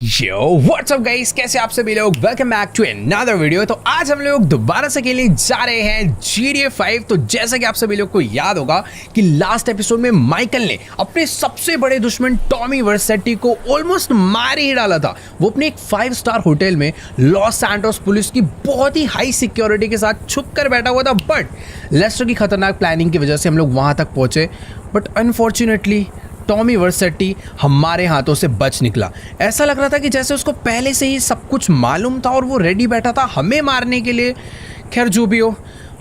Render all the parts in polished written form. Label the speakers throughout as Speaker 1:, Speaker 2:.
Speaker 1: यो WhatsApp guys, कैसे आप सभी लोग। Welcome back to another video. तो आज हम लोग दोबारा से खेलने जा रहे हैं GTA 5। तो जैसा कि आप सभी लोग को याद होगा कि लास्ट एपिसोड में माइकल ने अपने सबसे बड़े दुश्मन टॉमी वर्सेटी को ऑलमोस्ट मार ही डाला था। वो अपने एक 5 स्टार होटल में लॉस सैंटोस पुलिस की बहुत ही हाई सिक्योरिटी के साथ छुप कर बैठा हुआ था। बट लेस्टर की खतरनाक प्लानिंग की वजह से हम लोग वहां तक पहुंचे। बट अनफॉर्चुनेटली टॉमी वर्सेटी हमारे हाथों से बच निकला। ऐसा लग रहा था कि जैसे उसको पहले से ही सब कुछ मालूम था और वो रेडी बैठा था हमें मारने के लिए। खैर जो भी हो,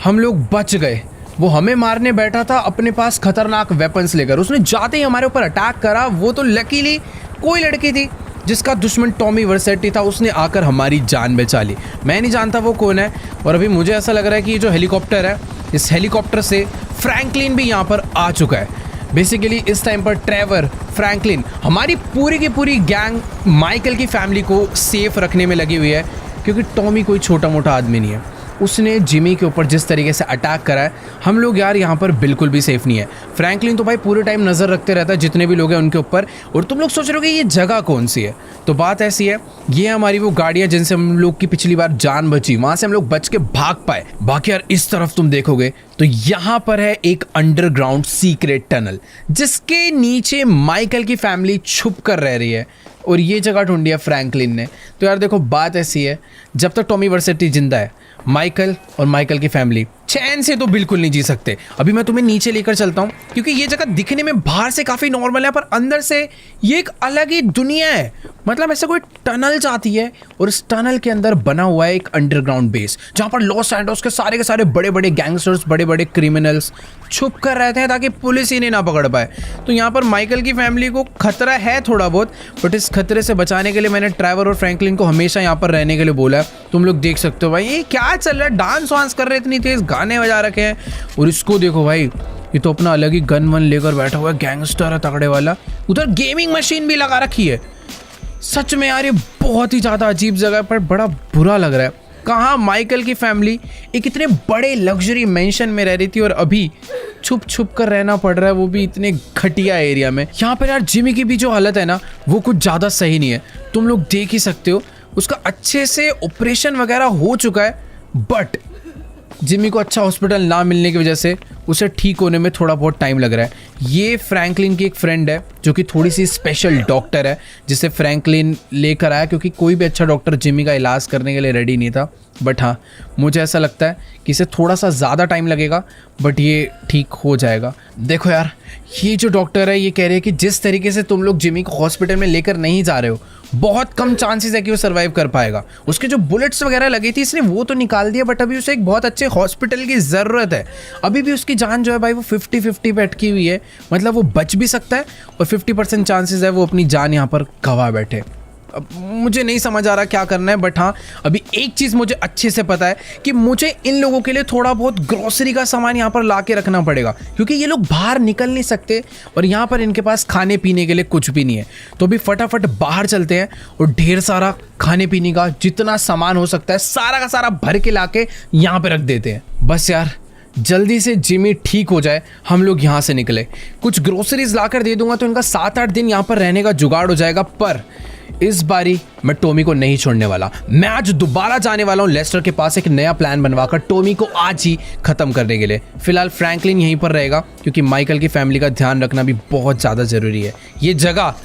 Speaker 1: हम लोग बच गए। वो हमें मारने बैठा था अपने पास खतरनाक वेपन्स लेकर। उसने जाते ही हमारे ऊपर अटैक करा। वो तो लकीली कोई लड़की थी जिसका दुश्मन टॉमी वर्सेटी था, उसने आकर हमारी जान बचा ली। मैं नहीं जानता वो कौन है। और अभी मुझे ऐसा लग रहा है कि ये जो हेलीकॉप्टर है, इस हेलीकॉप्टर से फ्रैंकलिन भी यहाँ पर आ चुका है। बेसिकली इस टाइम पर ट्रेवर, फ्रैंकलिन, हमारी पूरी की पूरी गैंग माइकल की फैमिली को सेफ रखने में लगी हुई है। क्योंकि टॉमी कोई छोटा मोटा आदमी नहीं है। उसने जिमी के ऊपर जिस तरीके से अटैक करा है, हम लोग यार यहाँ पर बिल्कुल भी सेफ नहीं है। फ्रैंकलिन तो भाई पूरे टाइम नज़र रखते रहता है जितने भी लोग हैं उनके ऊपर। और तुम लोग सोच रहे हो कि ये जगह कौन सी है। तो बात ऐसी है, ये हमारी वो गाड़ियाँ जिनसे हम लोग की पिछली बार जान बची, वहाँ से हम लोग बच के भाग पाए। बाकी यार इस तरफ तुम देखोगे तो यहाँ पर है एक अंडरग्राउंड सीक्रेट टनल जिसके नीचे माइकल की फैमिली छुप कर रह रही है। और ये जगह ढूंढी है फ्रैंकलिन ने। तो यार देखो, बात ऐसी है, जब तक टॉमी वर्सेटी जिंदा है, माइकल और माइकल की फैमिली चैन से तो बिल्कुल नहीं जी सकते। अभी मैं तुम्हें नीचे लेकर चलता हूँ क्योंकि ये जगह दिखने में बाहर से काफ़ी नॉर्मल है, पर अंदर से ये एक अलग ही दुनिया है। मतलब ऐसा कोई टनल जाती है और इस टनल के अंदर बना हुआ है एक अंडरग्राउंड बेस जहाँ पर लॉस सैंटोस के सारे बड़े बड़े गैंगस्टर्स, बड़े बड़े क्रिमिनल्स छुप कर रहते हैं ताकि पुलिस इन्हें ना पकड़ पाए। तो यहाँ पर माइकल की फैमिली को खतरा है थोड़ा बहुत, बट इस खतरे से बचाने के लिए मैंने ट्रेवर और फ्रैंकलिन को हमेशा यहाँ पर रहने के लिए बोला है। तुम लोग देख सकते हो भाई ये क्या चल रहा है, डांस वांस कर रहे, इतनी तेज गाने बजा रखे हैं। और इसको देखो भाई, ये तो अपना अलग ही गन वन लेकर बैठा हुआ है, गैंगस्टर है तगड़े वाला। उधर गेमिंग मशीन भी लगा रखी है। सच में यार ये बहुत ही ज़्यादा अजीब जगह पर बड़ा बुरा लग रहा है। कहाँ माइकल की फैमिली एक इतने बड़े लग्जरी मेंशन में रह रही थी और अभी छुप छुप कर रहना पड़ रहा है, वो भी इतने घटिया एरिया में। यहाँ पर यार जिमी की भी जो हालत है ना, वो कुछ ज़्यादा सही नहीं है। तुम लोग देख ही सकते हो, उसका अच्छे से ऑपरेशन वगैरह हो चुका है, बट जिमी को अच्छा हॉस्पिटल ना मिलने की वजह से उसे ठीक होने में थोड़ा बहुत टाइम लग रहा है। ये फ्रैंकलिन की एक फ्रेंड है जो कि थोड़ी सी स्पेशल डॉक्टर है, जिसे फ्रैंकलिन लेकर आया क्योंकि कोई भी अच्छा डॉक्टर जिमी का इलाज करने के लिए रेडी नहीं था। बट हाँ, मुझे ऐसा लगता है कि इसे थोड़ा सा ज़्यादा टाइम लगेगा, बट ये ठीक हो जाएगा। देखो यार, ये जो डॉक्टर है ये कह रही है कि जिस तरीके से तुम लोग जिमी को हॉस्पिटल में लेकर नहीं जा रहे हो, बहुत कम चांसेस है कि वो सर्वाइव कर पाएगा। उसके जो बुलेट्स वगैरह लगी थी इसने वो तो निकाल दिया, बट अभी उसे एक बहुत अच्छे हॉस्पिटल की ज़रूरत है। अभी भी उसकी जान जो है भाई वो 50-50 पे अटकी हुई है। मतलब वो बच भी सकता है और 50% चांसेस है वो अपनी जान यहाँ पर गंवा बैठे। अब मुझे नहीं समझ आ रहा क्या करना है, बट हाँ अभी एक चीज़ मुझे अच्छे से पता है कि मुझे इन लोगों के लिए थोड़ा बहुत ग्रोसरी का सामान यहाँ पर ला के रखना पड़ेगा क्योंकि ये लोग बाहर निकल नहीं सकते और यहाँ पर इनके पास खाने पीने के लिए कुछ भी नहीं है। तो अभी फटाफट बाहर चलते हैं और ढेर सारा खाने पीने का जितना सामान हो सकता है सारा का सारा भर के ला के यहाँ पर रख देते हैं। बस यार जल्दी से जिमी ठीक हो जाए, हम लोग यहाँ से निकले। कुछ ग्रोसरीज लाकर दे दूंगा तो इनका 7-8 दिन यहाँ पर रहने का जुगाड़ हो जाएगा। पर इस बारी मैं टॉमी को नहीं छोड़ने वाला। मैं आज दोबारा जाने वाला हूँ लेस्टर के पास एक नया प्लान बनवाकर टॉमी को आज ही खत्म करने के लिए। फिलहाल फ्रैंकलिन यहीं पर रहेगा क्योंकि माइकल की फैमिली का ध्यान रखना भी बहुत ज़्यादा ज़रूरी है। ये जगह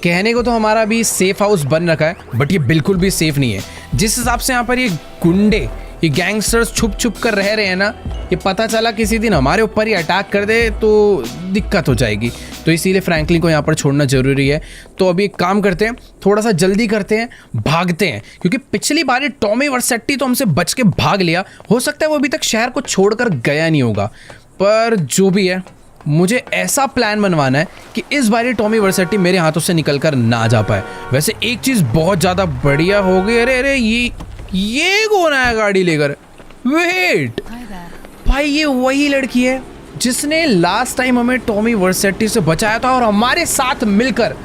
Speaker 1: कहने को तो हमारा भी सेफ हाउस बन रखा है, बट ये बिल्कुल भी सेफ नहीं है। जिस हिसाब से यहाँ पर ये गुंडे, ये गैंगस्टर्स छुप छुप कर रह रहे हैं ना, ये पता चला किसी दिन हमारे ऊपर ही अटैक कर दे तो दिक्कत हो जाएगी। तो इसीलिए फ्रैंकलिन को यहाँ पर छोड़ना ज़रूरी है। तो अभी एक काम करते हैं, थोड़ा सा जल्दी करते हैं, भागते हैं। क्योंकि पिछली बार टॉमी वर्सेटी तो हमसे बच के भाग लिया, हो सकता है वो अभी तक शहर को छोड़कर गया नहीं होगा। पर जो भी है, मुझे ऐसा प्लान बनवाना है कि इस बार टॉमी वर्सेटी मेरे हाथों से निकल कर ना जा पाए। वैसे एक चीज़ बहुत ज़्यादा बढ़िया हो गई। अरे ये कौन आया गाड़ी लेकर? वेट भाई, ये वही लड़की है जिसने लास्ट टाइम हमें टॉमी वर्सेटी से बचाया था और हमारे साथ मिलकर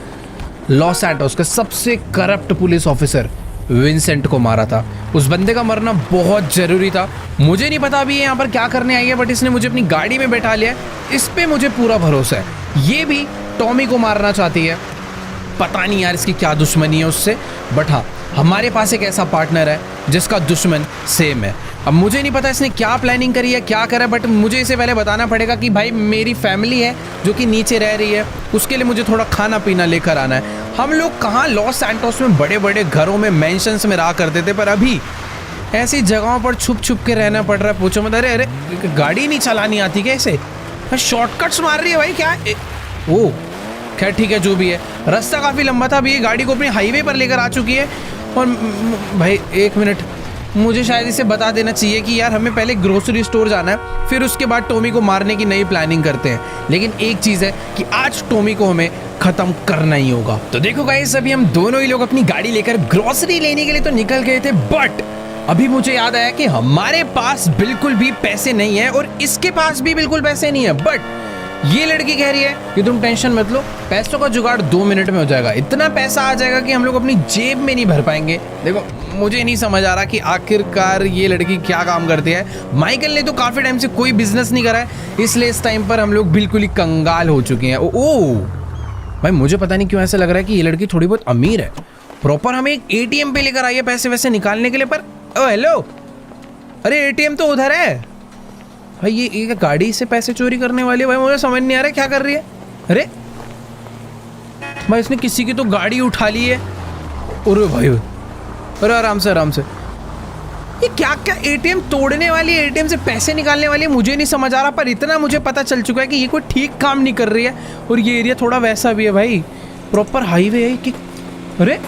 Speaker 1: लॉस सैंटोस के सबसे करप्ट पुलिस ऑफिसर विंसेंट को मारा था। उस बंदे का मरना बहुत ज़रूरी था। मुझे नहीं पता अभी ये यहाँ पर क्या करने आई है, बट इसने मुझे अपनी गाड़ी में बैठा लिया है। इस पे मुझे पूरा भरोसा है, ये भी टॉमी को मारना चाहती है। पता नहीं यार इसकी क्या दुश्मनी है उससे, बट हाँ हमारे पास एक ऐसा पार्टनर है जिसका दुश्मन सेम है। अब मुझे नहीं पता इसने क्या प्लानिंग करी है, क्या करा है, बट मुझे इसे पहले बताना पड़ेगा कि भाई मेरी फैमिली है जो कि नीचे रह रही है, उसके लिए मुझे थोड़ा खाना पीना लेकर आना है। हम लोग कहाँ लॉस सैंटोस में बड़े बड़े घरों में मेंशंस में रहा करते थे, पर अभी ऐसी जगहों पर छुप छुप के रहना पड़ रहा है। पूछो मत, अरे अरे गाड़ी नहीं चलानी आती कैसे, शॉर्टकट्स मार रही है भाई क्या। ओ खैर ठीक है, जो भी है, रास्ता काफ़ी लंबा था, अभी ये गाड़ी को अपने हाईवे पर लेकर आ चुकी है। और भाई एक मिनट, मुझे शायद इसे बता देना चाहिए कि यार हमें पहले ग्रोसरी स्टोर जाना है, फिर उसके बाद टॉमी को मारने की नई प्लानिंग करते हैं। लेकिन एक चीज़ है कि आज टॉमी को हमें ख़त्म करना ही होगा। तो देखो गाइस, अभी हम दोनों ही लोग अपनी गाड़ी लेकर ग्रोसरी लेने के लिए तो निकल गए थे, बट अभी मुझे याद आया कि हमारे पास बिल्कुल भी पैसे नहीं है और इसके पास भी बिल्कुल पैसे नहीं है। बट ये लड़की कह रही है कि तुम टेंशन मत लो, पैसों का जुगाड़ 2 मिनट में हो जाएगा, इतना पैसा आ जाएगा कि हम लोग अपनी जेब में नहीं भर पाएंगे। देखो मुझे नहीं समझ आ रहा कि आखिरकार ये लड़की क्या काम करती है। माइकल ने तो काफ़ी टाइम से कोई बिजनेस नहीं करा है, इसलिए इस टाइम पर हम लोग बिल्कुल ही कंगाल हो चुके हैं। ओ भाई मुझे पता नहीं क्यों ऐसा लग रहा है कि ये लड़की थोड़ी बहुत अमीर है, प्रॉपर हमें एक ATM पे लेकर आई है पैसे वैसे निकालने के लिए। पर ओ हेलो, अरे ATM तो उधर है भाई। ये गाड़ी से पैसे चोरी करने वाली है भाई, मुझे समझ नहीं आ रहा है क्या कर रही है। अरे भाई इसने किसी की तो गाड़ी उठा ली है। अरे भाई अरे आराम से आराम से, ये क्या क्या ATM तोड़ने वाली है, ATM से पैसे निकालने वाली है, मुझे नहीं समझ आ रहा। पर इतना मुझे पता चल चुका है कि ये कोई ठीक काम नहीं कर रही है। और ये एरिया थोड़ा वैसा भी है भाई, प्रॉपर हाईवे है कि। अरे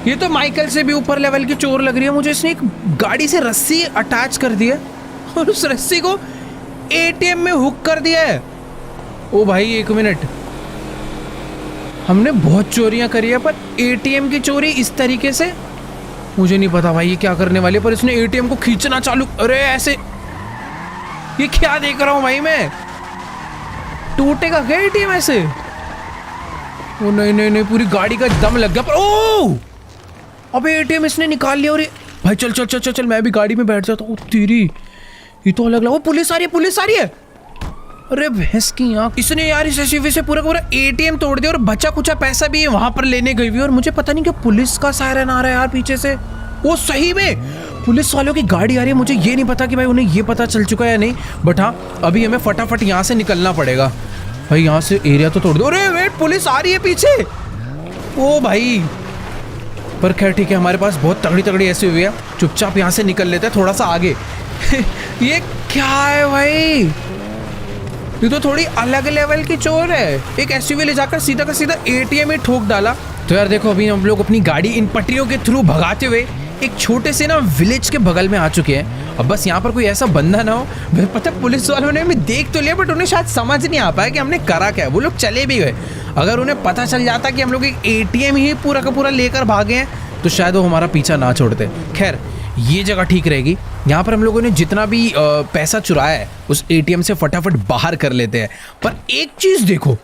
Speaker 1: ये तो माइकल से भी ऊपर लेवल की चोर लग रही है मुझे। इसने एक गाड़ी से रस्सी अटैच कर दी है और उस रस्सी को ATM में हुक कर दिया है। ओ भाई एक मिनट, हमने बहुत चोरियां करी है पर ATM की चोरी इस तरीके से मुझे नहीं पता भाई ये क्या करने वाली है। पर इसने ATM को खींचना चालू, अरे ऐसे, ये क्या देख रहा हूं भाई मैं, टूटेगा क्या ATM ऐसे। ओ नहीं नहीं नहीं, पूरी गाड़ी का दम लग गया। पर ओ अबे ATM इसने निकाल लिया। और भाई चल चल चल चल चल, मैं भी गाड़ी में बैठ जाता हूँ। तेरी ये तो अलग लगा। वो पुलिस आ रही है, पुलिस आ रही है। अरे भैंस की आंख, इसने यार इस SUV से पूरा पूरा ATM तोड़ दिया और बचा कुचा पैसा भी वहां पर लेने गई हुई। और मुझे पता नहीं क्या पुलिस का सायरन आ रहा है यार पीछे से। वो सही में पुलिस वालों की गाड़ी आ रही है। मुझे ये नहीं पता कि भाई उन्हें ये पता चल चुका है या नहीं, बट हाँ अभी हमें फटाफट यहाँ से निकलना पड़ेगा। भाई यहाँ से एरिया तो तोड़ दो। अरे वेट, पुलिस आ रही है पीछे। ओ भाई, पर खैर ठीक है, हमारे पास बहुत तगड़ी तगड़ी SUV है, चुपचाप यहाँ से निकल लेते हैं थोड़ा सा आगे। ये क्या है भाई, ये तो थोड़ी अलग लेवल की चोर है। एक SUV ले जाकर सीधा का सीधा ATM में ठोक डाला। तो यार देखो, अभी हम लोग अपनी गाड़ी इन पटरियों के थ्रू भगाते हुए एक छोटे से ना विलेज के बगल में आ चुके हैं। अब बस यहाँ पर कोई ऐसा बंदा ना हो, पता पुलिस वालों ने हमें देख तो लिया बट उन्हें शायद समझ नहीं आ पाया कि हमने करा क्या है। वो लोग चले भी गए। अगर उन्हें पता चल जाता कि हम लोग एक ATM ही पूरा का पूरा लेकर भागे हैं तो शायद वो हमारा पीछा ना छोड़ते। खैर ये जगह ठीक रहेगी, यहाँ पर हम लोगों ने जितना भी पैसा चुराया है उस ATM से फटाफट बाहर कर लेते हैं। पर एक चीज़ देखो,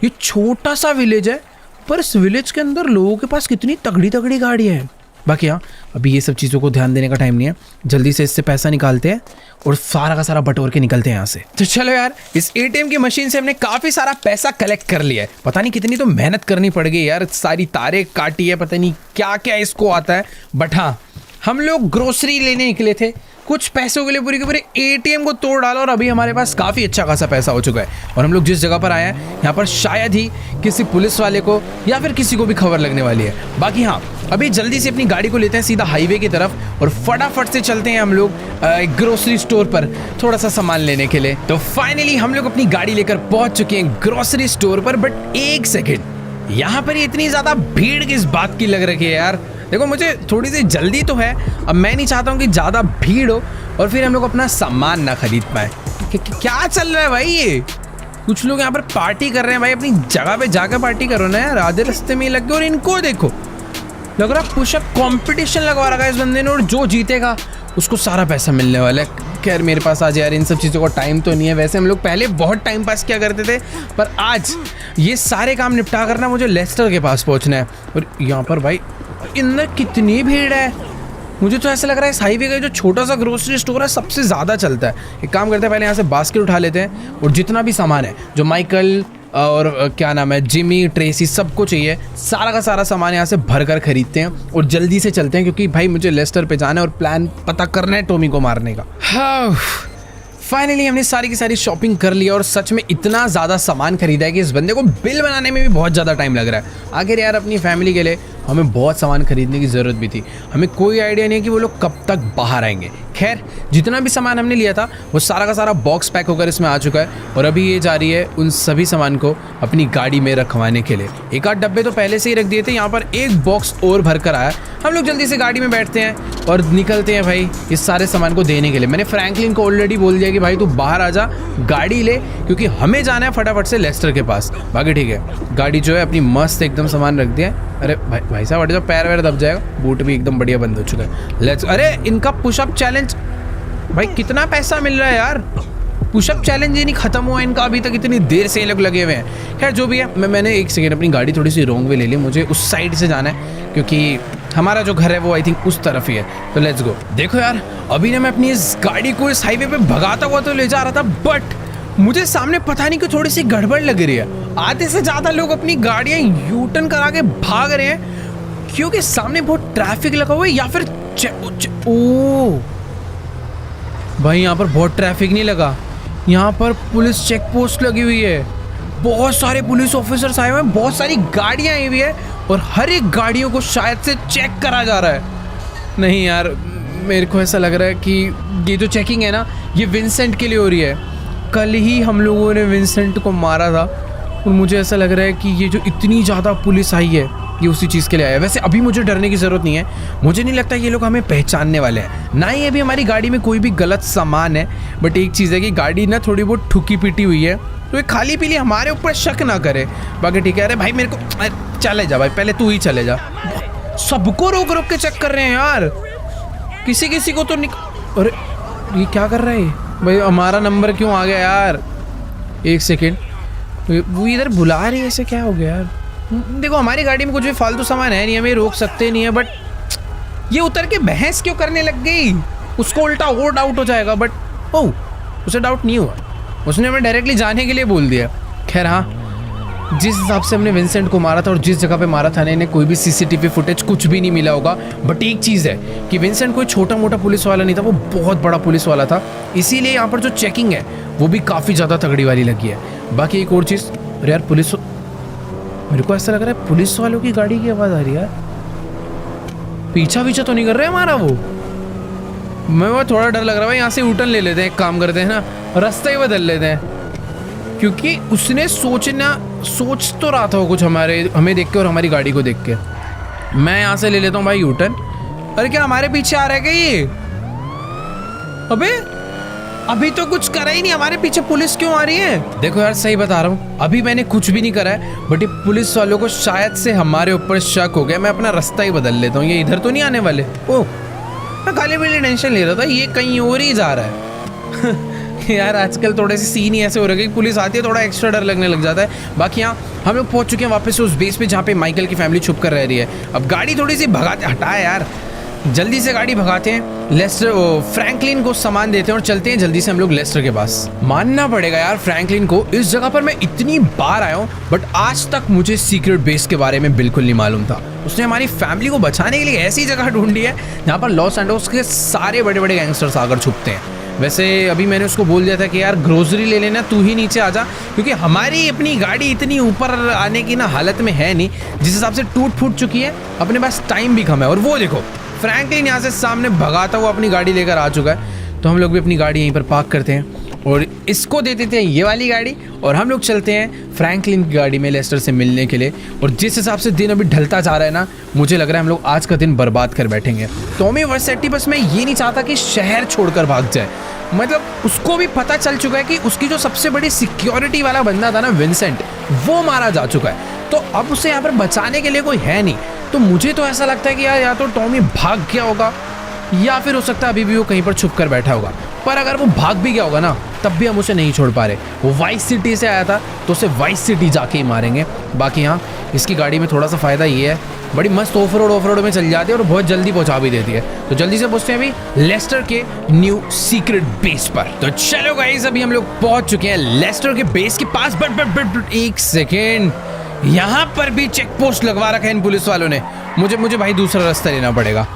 Speaker 1: ये छोटा सा विलेज है पर इस विलेज के अंदर लोगों के पास कितनी तगड़ी तगड़ी गाड़ियाँ हैं। बाकी हाँ, अभी ये सब चीज़ों को ध्यान देने का टाइम नहीं है, जल्दी से इससे पैसा निकालते हैं और सारा का सारा बटोर के निकलते हैं यहाँ से। तो चलो यार, इस ATM की मशीन से हमने काफ़ी सारा पैसा कलेक्ट कर लिया है। पता नहीं कितनी तो मेहनत करनी पड़ गई यार, सारी तारें काटी है, पता नहीं क्या क्या इसको आता है। बट हाँ, हम लोग ग्रोसरी लेने निकले थे, कुछ पैसों के लिए पूरे के पूरे ATM को तोड़ डाला और अभी हमारे पास काफ़ी अच्छा खासा पैसा हो चुका है। और हम लोग जिस जगह पर आए हैं यहाँ पर शायद ही किसी पुलिस वाले को या फिर किसी को भी खबर लगने वाली है। बाकी हाँ, अभी जल्दी से अपनी गाड़ी को लेते हैं सीधा हाईवे की तरफ और फटाफट से चलते हैं हम लोग एक ग्रोसरी स्टोर पर थोड़ा सा सामान लेने के लिए। तो फाइनली हम लोग अपनी गाड़ी लेकर पहुंच चुके हैं ग्रोसरी स्टोर पर। बट एक सेकेंड, यहाँ पर इतनी ज़्यादा भीड़ किस बात की लग रही है यार। देखो मुझे थोड़ी सी जल्दी तो है, अब मैं नहीं चाहता हूँ कि ज़्यादा भीड़ हो और फिर हम लोग अपना सामान ना खरीद पाए। क्या चल रहा है भाई, ये कुछ लोग यहाँ पर पार्टी कर रहे हैं भाई, अपनी जगह पे जाकर पार्टी करो ना यार, आधे रास्ते में लग गए। और इनको देखो, लग रहा पुशअप कंपटीशन लगवा रखा है इस बंदे ने और जो जीतेगा उसको सारा पैसा मिलने वाला है। खैर मेरे पास आज यार इन सब चीज़ों का टाइम तो नहीं है। वैसे हम लोग पहले बहुत टाइम पास किया करते थे, पर आज ये सारे काम निपटा करना मुझे लेस्टर के पास पहुँचना है। और यहाँ पर भाई इधर कितनी भीड़ है, मुझे तो ऐसा लग रहा है इस हाईवे का जो छोटा सा ग्रोसरी स्टोर है सबसे ज़्यादा चलता है। एक काम करते हैं, पहले यहाँ से बास्केट उठा लेते हैं और जितना भी सामान है जो माइकल और क्या नाम है, जिमी, ट्रेसी, सबको चाहिए। सारा का सारा सामान यहाँ से भर कर खरीदते हैं और जल्दी से चलते हैं, क्योंकि भाई मुझे लेस्टर पे जाना है और प्लान पता करना है टॉमी को मारने का। हाँ, फाइनली हमने सारी की सारी शॉपिंग कर लिया और सच में इतना ज़्यादा सामान खरीदा है कि इस बंदे को बिल बनाने में भी बहुत ज़्यादा टाइम लग रहा है। आखिर यार अपनी फैमिली के लिए हमें बहुत सामान खरीदने की ज़रूरत भी थी। हमें कोई आइडिया नहीं है कि वो लोग कब तक बाहर आएंगे। खैर, जितना भी सामान हमने लिया था वो सारा का सारा बॉक्स पैक होकर इसमें आ चुका है और अभी ये जा रही है उन सभी सामान को अपनी गाड़ी में रखवाने के लिए। एक आध डब्बे तो पहले से ही रख दिए थे, यहाँ पर एक बॉक्स और भर कर आया। हम लोग जल्दी से गाड़ी में बैठते हैं और निकलते हैं भाई इस सारे सामान को देने के लिए। मैंने फ्रैंकलिन को ऑलरेडी बोल दिया कि भाई तू बाहर आ जा, गाड़ी ले, क्योंकि हमें जाना है फटाफट से लेस्टर के पास। बाकी ठीक है, गाड़ी जो है अपनी मस्त एकदम सामान रख दिया है। अरे भाई साहब हट जाओ, पैर वैर दब जाएगा। बूट भी एकदम बढ़िया बंद हो चुका है। लेट्स, अरे इनका पुशअप चैलेंज, भाई कितना पैसा मिल रहा है यार। पुशअप चैलेंज ही नहीं खत्म हुआ इनका अभी तक, इतनी देर से ये लोग लगे हुए हैं। खैर जो भी है, मैंने एक सेकेंड अपनी गाड़ी थोड़ी सी रॉन्ग वे ले ली। मुझे उस साइड से जाना है क्योंकि हमारा जो घर है वो आई थिंक उस तरफ ही है। तो लेट्स गो। देखो यार, अभी ना मैं अपनी इस गाड़ी को इस हाईवे पे भगाता हुआ तो ले जा रहा था, बट मुझे सामने पता नहीं कि थोड़ी सी गड़बड़ लग रही है। आधे से ज़्यादा लोग अपनी गाड़ियाँ यू टर्न करा के भाग रहे हैं क्योंकि सामने बहुत ट्रैफिक लगा हुआ है, या फिर ओ भाई यहाँ पर बहुत ट्रैफिक नहीं लगा, यहाँ पर पुलिस चेक पोस्ट लगी हुई है। बहुत सारे पुलिस ऑफिसर्स आए हुए हैं, बहुत सारी गाड़ियाँ आई हुई है और हर एक गाड़ियों को शायद से चेक करा जा रहा है। नहीं यार, मेरे को ऐसा लग रहा है कि ये जो चेकिंग है ना, ये विंसेंट के लिए हो रही है। कल ही हम लोगों ने विंसेंट को मारा था और मुझे ऐसा लग रहा है कि ये जो इतनी ज़्यादा पुलिस आई है ये उसी चीज़ के लिए आया है। वैसे अभी मुझे डरने की ज़रूरत नहीं है, मुझे नहीं लगता ये लोग हमें पहचानने वाले हैं, ना ही अभी हमारी गाड़ी में कोई भी गलत सामान है। बट एक चीज़ है कि गाड़ी ना थोड़ी बहुत ठुकी पीटी हुई है, तो ये खाली पीली हमारे ऊपर शक ना करे। बाकी ठीक है। अरे भाई मेरे को चले जा भाई, पहले तू ही चले जा। सबको रोक रोक के चेक कर रहे हैं यार, किसी किसी को तो अरे ये क्या कर रहा है भाई, हमारा नंबर क्यों आ गया यार? एक सेकेंड, वो इधर बुला रही है, ऐसे क्या हो गया यार? देखो हमारी गाड़ी में कुछ भी फालतू सामान है नहीं, हमें रोक सकते नहीं है, बट ये उतर के बहस क्यों करने लग गई? उसको उल्टा और डाउट हो जाएगा, बट ओह उसे डाउट नहीं हुआ, उसने हमें डायरेक्टली जाने के लिए बोल दिया। खैर हाँ, जिस हिसाब से हमने विंसेंट को मारा था और जिस जगह पे मारा था इन्हें कोई भी सीसीटीवी फुटेज कुछ भी नहीं मिला होगा। बट एक चीज़ है कि विंसेंट कोई छोटा मोटा पुलिस वाला नहीं था, वो बहुत बड़ा पुलिस वाला था, इसीलिए यहाँ पर जो चेकिंग है वो भी काफ़ी ज़्यादा तगड़ी वाली लगी है। बाकी एक और चीज़, अरे यार पुलिस, मेरे को ऐसा लग रहा है पुलिस वालों की गाड़ी की आवाज़ आ रही है यार। पीछा तो नहीं कर रहे हमारा वो? मैं वो थोड़ा डर लग रहा है। यहाँ से यूटर्न ले लेते हैं, एक काम करते हैं ना, रास्ता ही बदल लेते हैं, क्योंकि उसने सोच तो रहा था वो कुछ हमें देख के और हमारी गाड़ी को देख के। मैं यहाँ से ले लेता हूँ भाई यूटर्न। अरे क्या हमारे पीछे आ रहा है क्या ये? अबे अभी तो कुछ करा ही नहीं, हमारे पीछे पुलिस क्यों आ रही है? देखो यार सही बता रहा हूँ, अभी मैंने कुछ भी नहीं करा है, बट ये पुलिस वालों को शायद से हमारे ऊपर शक हो गया। मैं अपना रास्ता ही बदल लेता हूँ, ये इधर तो नहीं आने वाले। ओह मैं खाली पीली टेंशन ले रहा था, ये कहीं और ही जा रहा है। यार आजकल थोड़े से सीन ही ऐसे हो रहे हैं कि पुलिस आती है थोड़ा एक्स्ट्रा डर लगने लग जाता है। बाकी यहाँ हम लोग पहुँच चुके हैं वापस से उस बेस पे जहाँ पे माइकल की फैमिली छुप कर रह रही है। अब गाड़ी थोड़ी सी भगाते, हटाए यार, जल्दी से गाड़ी भगाते हैं, लेस्टर फ्रैंकलिन को सामान देते हैं और चलते हैं जल्दी से हम लोग लेस्टर के पास। मानना पड़ेगा यार फ्रैंकलिन को, इस जगह पर मैं इतनी बार आया हूँ बट आज तक मुझे सीक्रेट बेस के बारे में बिल्कुल नहीं मालूम था। उसने हमारी फैमिली को बचाने के लिए ऐसी जगह ढूंढी है जहाँ पर लॉस एंजल्स के सारे बड़े बड़े गैंगस्टर्स आकर छुपते हैं। वैसे अभी मैंने उसको बोल दिया था कि यार ग्रोसरी ले लेना, तू ही नीचे आ जा, क्योंकि हमारी अपनी गाड़ी इतनी ऊपर आने की ना हालत में है नहीं, जिस हिसाब से टूट फूट चुकी है, अपने पास टाइम भी कम है। और वो देखो फ्रैंकलिन यहाँ से सामने भगाता हुआ अपनी गाड़ी लेकर आ चुका है। तो हम लोग भी अपनी गाड़ी यहीं पर पार्क करते हैं और इसको दे देते हैं ये वाली गाड़ी और हम लोग चलते हैं फ्रैंकलिन की गाड़ी में लेस्टर से मिलने के लिए। और जिस हिसाब से दिन अभी ढलता जा रहा है ना, मुझे लग रहा है हम लोग आज का दिन बर्बाद कर बैठेंगे। टॉमी वर्सेटी बस मैं ये नहीं चाहता कि शहर छोड़कर भाग जाए, मतलब उसको भी पता चल चुका है कि उसकी जो सबसे बड़ी सिक्योरिटी वाला बंदा था ना विंसेंट, वो मारा जा चुका है। तो अब उसे यहाँ पर बचाने के लिए कोई है नहीं। तो मुझे तो ऐसा लगता है कि यार या तो टॉमी भाग गया होगा या फिर हो सकता है अभी भी वो कहीं पर छुप कर बैठा होगा। पर अगर वो भाग भी गया होगा ना, तब भी हम उसे नहीं छोड़ पा रहे। वो वाइस सिटी से आया था तो उसे वाइस सिटी जाके ही मारेंगे। बाकी यहाँ इसकी गाड़ी में थोड़ा सा फ़ायदा ये है, बड़ी मस्त ऑफ रोड में चल जाती है और बहुत जल्दी पहुंचा भी देती है। तो जल्दी से पहुंचते हैं अभी लेस्टर के न्यू सीक्रेट बेस पर। तो चलो गाइस, अभी हम लोग पहुंच चुके हैं लेस्टर के बेस के पास। बट एक सेकेंड, यहाँ पर भी चेक पोस्ट लगवा रखा है इन पुलिस वालों ने। मुझे भाई दूसरा रास्ता लेना पड़ेगा।